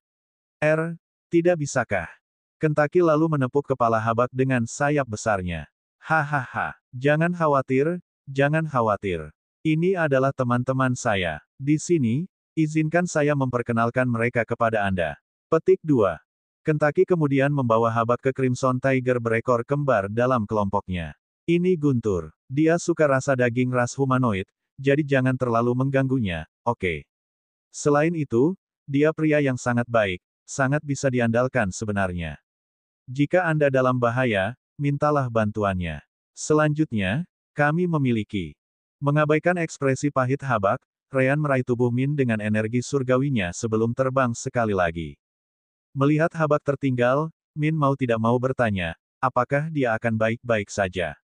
Tidak bisakah? Kentucky lalu menepuk kepala Habak dengan sayap besarnya. Hahaha, jangan khawatir, jangan khawatir. Ini adalah teman-teman saya. Di sini, izinkan saya memperkenalkan mereka kepada Anda. Petik 2. Kentucky kemudian membawa Habak ke Crimson Tiger berekor kembar dalam kelompoknya. Ini Guntur. Dia suka rasa daging ras humanoid, jadi jangan terlalu mengganggunya, oke? Selain itu, dia pria yang sangat baik, sangat bisa diandalkan sebenarnya. Jika Anda dalam bahaya, mintalah bantuannya. Selanjutnya, kami memiliki. Mengabaikan ekspresi pahit Habak, Ryan meraih tubuh Min dengan energi surgawinya sebelum terbang sekali lagi. Melihat Habak tertinggal, Min mau tidak mau bertanya, apakah dia akan baik-baik saja?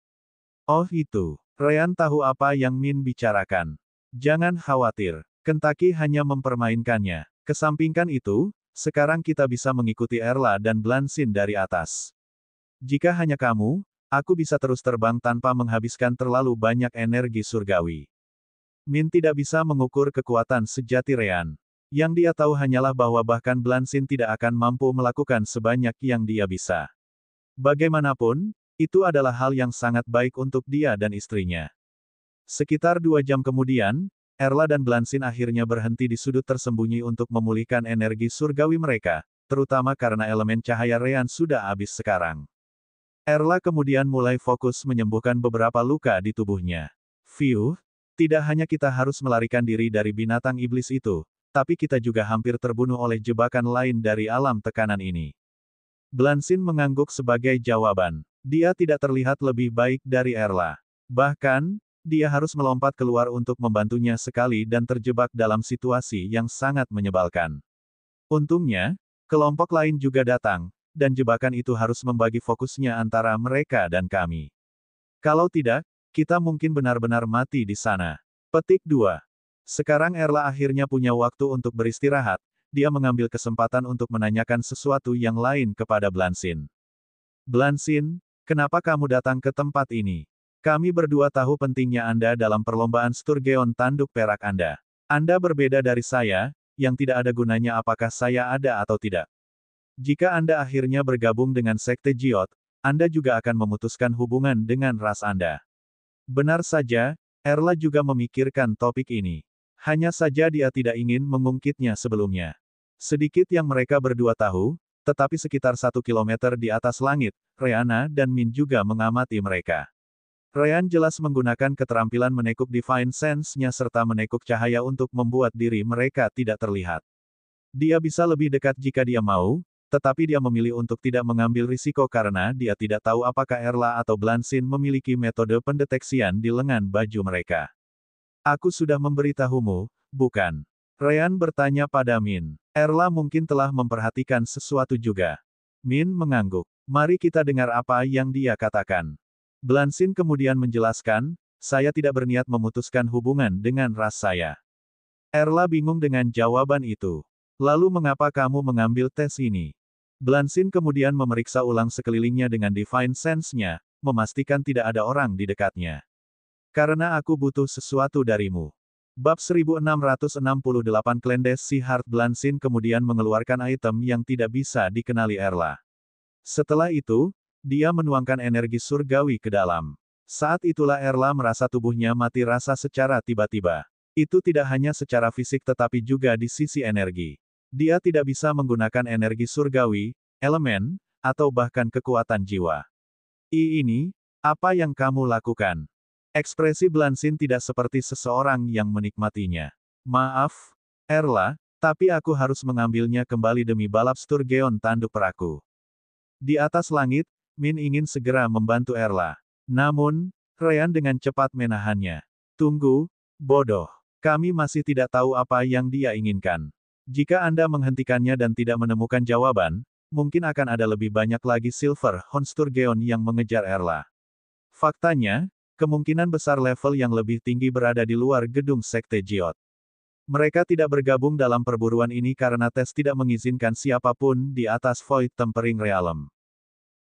Oh itu, Ryan tahu apa yang Min bicarakan. Jangan khawatir, Kentucky hanya mempermainkannya. Kesampingkan itu, sekarang kita bisa mengikuti Erla dan Blansin dari atas. Jika hanya kamu, aku bisa terus terbang tanpa menghabiskan terlalu banyak energi surgawi. Min tidak bisa mengukur kekuatan sejati Ryan. Yang dia tahu hanyalah bahwa bahkan Blansin tidak akan mampu melakukan sebanyak yang dia bisa. Bagaimanapun, itu adalah hal yang sangat baik untuk dia dan istrinya. Sekitar 2 jam kemudian, Erla dan Blansin akhirnya berhenti di sudut tersembunyi untuk memulihkan energi surgawi mereka, terutama karena elemen cahaya Ryan sudah habis sekarang. Erla kemudian mulai fokus menyembuhkan beberapa luka di tubuhnya. Tidak hanya kita harus melarikan diri dari binatang iblis itu, tapi kita juga hampir terbunuh oleh jebakan lain dari alam tekanan ini. Blansin mengangguk sebagai jawaban. Dia tidak terlihat lebih baik dari Erla. Bahkan, dia harus melompat keluar untuk membantunya sekali dan terjebak dalam situasi yang sangat menyebalkan. Untungnya, kelompok lain juga datang, dan jebakan itu harus membagi fokusnya antara mereka dan kami. Kalau tidak, kita mungkin benar-benar mati di sana. Petik 2. Sekarang Erla akhirnya punya waktu untuk beristirahat, dia mengambil kesempatan untuk menanyakan sesuatu yang lain kepada Blansin. Blansin, kenapa kamu datang ke tempat ini? Kami berdua tahu pentingnya Anda dalam perlombaan Sturgeon tanduk perak Anda. Anda berbeda dari saya, yang tidak ada gunanya apakah saya ada atau tidak. Jika Anda akhirnya bergabung dengan Sekte Jiot, Anda juga akan memutuskan hubungan dengan ras Anda. Benar saja, Erla juga memikirkan topik ini. Hanya saja dia tidak ingin mengungkitnya sebelumnya. Sedikit yang mereka berdua tahu, tetapi sekitar 1 kilometer di atas langit, Rayana dan Min juga mengamati mereka. Ryan jelas menggunakan keterampilan menekuk Divine Sense-nya serta menekuk cahaya untuk membuat diri mereka tidak terlihat. Dia bisa lebih dekat jika dia mau, tetapi dia memilih untuk tidak mengambil risiko karena dia tidak tahu apakah Erla atau Blansin memiliki metode pendeteksian di lengan baju mereka. Aku sudah memberitahumu, bukan? Ryan bertanya pada Min. Erla mungkin telah memperhatikan sesuatu juga. Min mengangguk. Mari kita dengar apa yang dia katakan. Blansin kemudian menjelaskan, saya tidak berniat memutuskan hubungan dengan ras saya. Erla bingung dengan jawaban itu. Lalu mengapa kamu mengambil tes ini? Blansin kemudian memeriksa ulang sekelilingnya dengan Divine Sense-nya, memastikan tidak ada orang di dekatnya. Karena aku butuh sesuatu darimu. Bab 1668 Klendes si Hart Blansin kemudian mengeluarkan item yang tidak bisa dikenali Erla. Setelah itu, dia menuangkan energi surgawi ke dalam. Saat itulah Erla merasa tubuhnya mati rasa secara tiba-tiba. Itu tidak hanya secara fisik tetapi juga di sisi energi. Dia tidak bisa menggunakan energi surgawi, elemen, atau bahkan kekuatan jiwa. Ini, apa yang kamu lakukan? Ekspresi Blansin tidak seperti seseorang yang menikmatinya. Maaf, Erla, tapi aku harus mengambilnya kembali demi balap Sturgeon tanduk peraku. Di atas langit, Min ingin segera membantu Erla. Namun, Ryan dengan cepat menahannya. Tunggu, bodoh. Kami masih tidak tahu apa yang dia inginkan. Jika Anda menghentikannya dan tidak menemukan jawaban, mungkin akan ada lebih banyak lagi Silver Horn Sturgeon yang mengejar Erla. Faktanya, kemungkinan besar level yang lebih tinggi berada di luar gedung Sekte Jiot. Mereka tidak bergabung dalam perburuan ini karena tes tidak mengizinkan siapapun di atas Void Tempering Realm.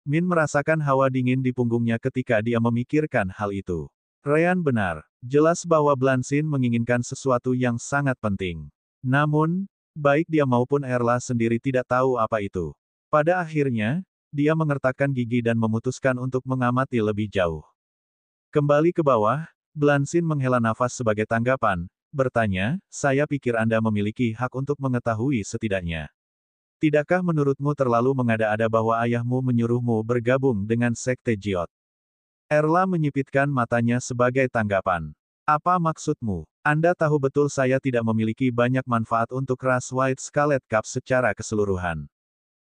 Min merasakan hawa dingin di punggungnya ketika dia memikirkan hal itu. Ryan benar. Jelas bahwa Blansin menginginkan sesuatu yang sangat penting. Namun, baik dia maupun Erla sendiri tidak tahu apa itu. Pada akhirnya, dia mengertakkan gigi dan memutuskan untuk mengamati lebih jauh. Kembali ke bawah, Blansin menghela nafas sebagai tanggapan, bertanya, saya pikir Anda memiliki hak untuk mengetahui setidaknya. Tidakkah menurutmu terlalu mengada-ada bahwa ayahmu menyuruhmu bergabung dengan Sekte Jiot? Erla menyipitkan matanya sebagai tanggapan. Apa maksudmu? Anda tahu betul saya tidak memiliki banyak manfaat untuk ras White Scarlet Cup secara keseluruhan.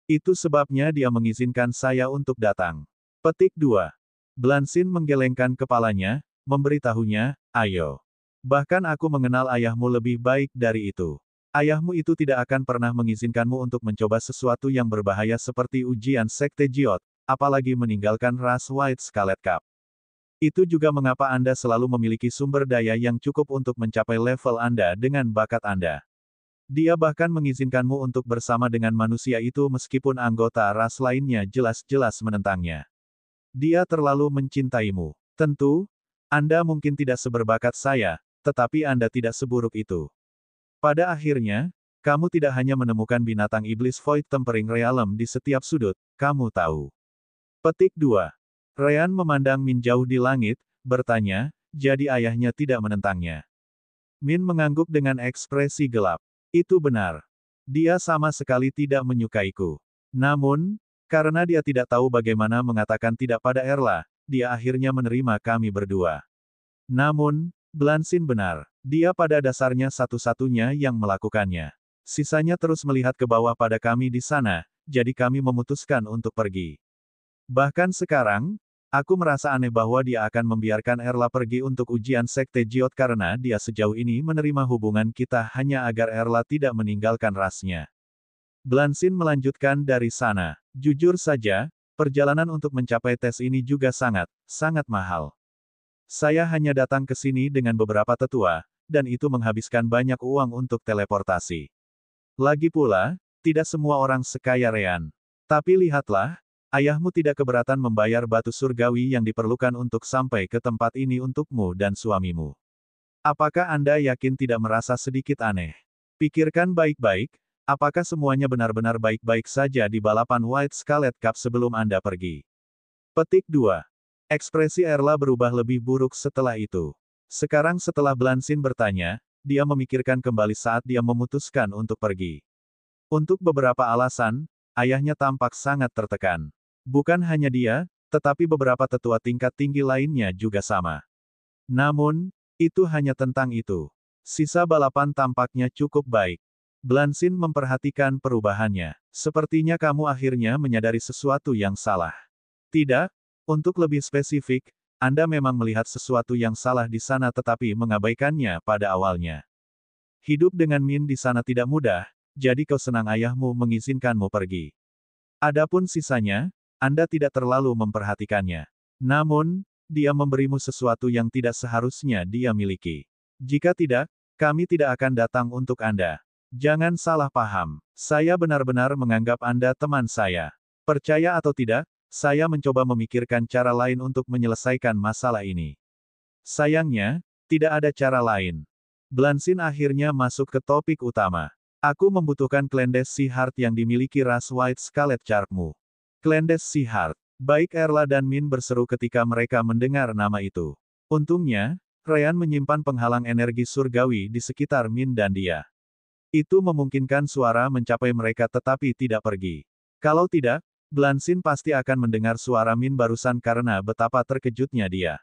Itu sebabnya dia mengizinkan saya untuk datang. Petik 2. Blansin menggelengkan kepalanya, memberitahunya, ayo. Bahkan aku mengenal ayahmu lebih baik dari itu. Ayahmu itu tidak akan pernah mengizinkanmu untuk mencoba sesuatu yang berbahaya seperti ujian Sekte Jiot, apalagi meninggalkan ras White Scarlet Cup. Itu juga mengapa Anda selalu memiliki sumber daya yang cukup untuk mencapai level Anda dengan bakat Anda. Dia bahkan mengizinkanmu untuk bersama dengan manusia itu meskipun anggota ras lainnya jelas-jelas menentangnya. Dia terlalu mencintaimu. Tentu, Anda mungkin tidak seberbakat saya, tetapi Anda tidak seburuk itu. Pada akhirnya, kamu tidak hanya menemukan binatang iblis Void Tempering Realm di setiap sudut, kamu tahu. Petik 2. Ryan memandang Min jauh di langit, bertanya, jadi ayahnya tidak menentangnya. Min mengangguk dengan ekspresi gelap. Itu benar. Dia sama sekali tidak menyukaiku. Namun, karena dia tidak tahu bagaimana mengatakan tidak pada Erla, dia akhirnya menerima kami berdua. Namun, Blansin benar. Dia pada dasarnya satu-satunya yang melakukannya. Sisanya terus melihat ke bawah pada kami di sana, jadi kami memutuskan untuk pergi. Bahkan sekarang, aku merasa aneh bahwa dia akan membiarkan Erla pergi untuk ujian Sekte Jiot karena dia sejauh ini menerima hubungan kita hanya agar Erla tidak meninggalkan rasnya. Blansin melanjutkan dari sana. Jujur saja, perjalanan untuk mencapai tes ini juga sangat mahal. Saya hanya datang ke sini dengan beberapa tetua, dan itu menghabiskan banyak uang untuk teleportasi. Lagi pula, tidak semua orang sekaya Ryan. Tapi lihatlah, ayahmu tidak keberatan membayar batu surgawi yang diperlukan untuk sampai ke tempat ini untukmu dan suamimu. Apakah Anda yakin tidak merasa sedikit aneh? Pikirkan baik-baik, apakah semuanya benar-benar baik-baik saja di balapan White Scarlet Cup sebelum Anda pergi? Petik 2. Ekspresi Erla berubah lebih buruk setelah itu. Sekarang setelah Blansin bertanya, dia memikirkan kembali saat dia memutuskan untuk pergi. Untuk beberapa alasan, ayahnya tampak sangat tertekan. Bukan hanya dia, tetapi beberapa tetua tingkat tinggi lainnya juga sama. Namun, itu hanya tentang itu. Sisa balapan tampaknya cukup baik. Blansin memperhatikan perubahannya. Sepertinya kamu akhirnya menyadari sesuatu yang salah. Tidak, untuk lebih spesifik, Anda memang melihat sesuatu yang salah di sana tetapi mengabaikannya pada awalnya. Hidup dengan Min di sana tidak mudah, jadi kau senang ayahmu mengizinkanmu pergi. Adapun sisanya, Anda tidak terlalu memperhatikannya. Namun, dia memberimu sesuatu yang tidak seharusnya dia miliki. Jika tidak, kami tidak akan datang untuk Anda. Jangan salah paham. Saya benar-benar menganggap Anda teman saya. Percaya atau tidak, saya mencoba memikirkan cara lain untuk menyelesaikan masalah ini. Sayangnya, tidak ada cara lain. Blansin akhirnya masuk ke topik utama. Aku membutuhkan Clandes Seaheart yang dimiliki ras White Scarlet Sharkmu. Clandes Seaheart. Baik Erla dan Min berseru ketika mereka mendengar nama itu. Untungnya, Ryan menyimpan penghalang energi surgawi di sekitar Min dan dia. Itu memungkinkan suara mencapai mereka tetapi tidak pergi. Kalau tidak, Blansin pasti akan mendengar suara Min barusan karena betapa terkejutnya dia.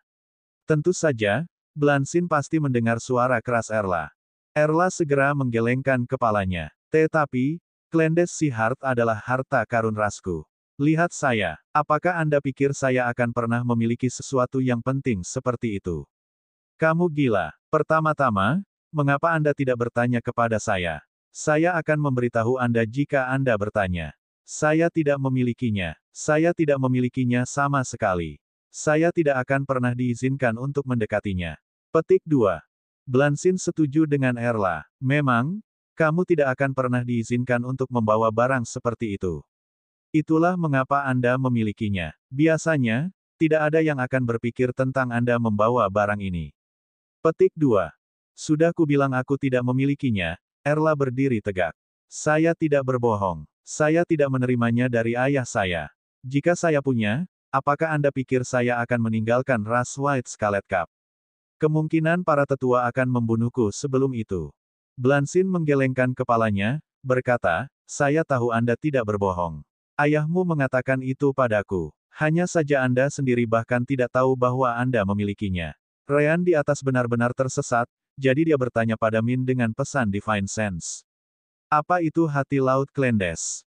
Tentu saja, Blansin pasti mendengar suara keras Erla. Erla segera menggelengkan kepalanya. Tetapi, Clandes Seaheart adalah harta karun rasku. Lihat saya, apakah Anda pikir saya akan pernah memiliki sesuatu yang penting seperti itu? Kamu gila. Pertama-tama, mengapa Anda tidak bertanya kepada saya? Saya akan memberitahu Anda jika Anda bertanya. Saya tidak memilikinya. Saya tidak memilikinya sama sekali. Saya tidak akan pernah diizinkan untuk mendekatinya. Petik 2. Blansin setuju dengan Erla. Memang, kamu tidak akan pernah diizinkan untuk membawa barang seperti itu. Itulah mengapa Anda memilikinya. Biasanya, tidak ada yang akan berpikir tentang Anda membawa barang ini. Petik 2. Sudah kubilang aku tidak memilikinya, Erla berdiri tegak. Saya tidak berbohong. Saya tidak menerimanya dari ayah saya. Jika saya punya, apakah Anda pikir saya akan meninggalkan ras White Scarlet Cup? Kemungkinan para tetua akan membunuhku sebelum itu. Blansin menggelengkan kepalanya, berkata, saya tahu Anda tidak berbohong. Ayahmu mengatakan itu padaku. Hanya saja Anda sendiri bahkan tidak tahu bahwa Anda memilikinya. Ryan di atas benar-benar tersesat, jadi dia bertanya pada Min dengan pesan Divine Sense. Apa itu hati laut Clandes?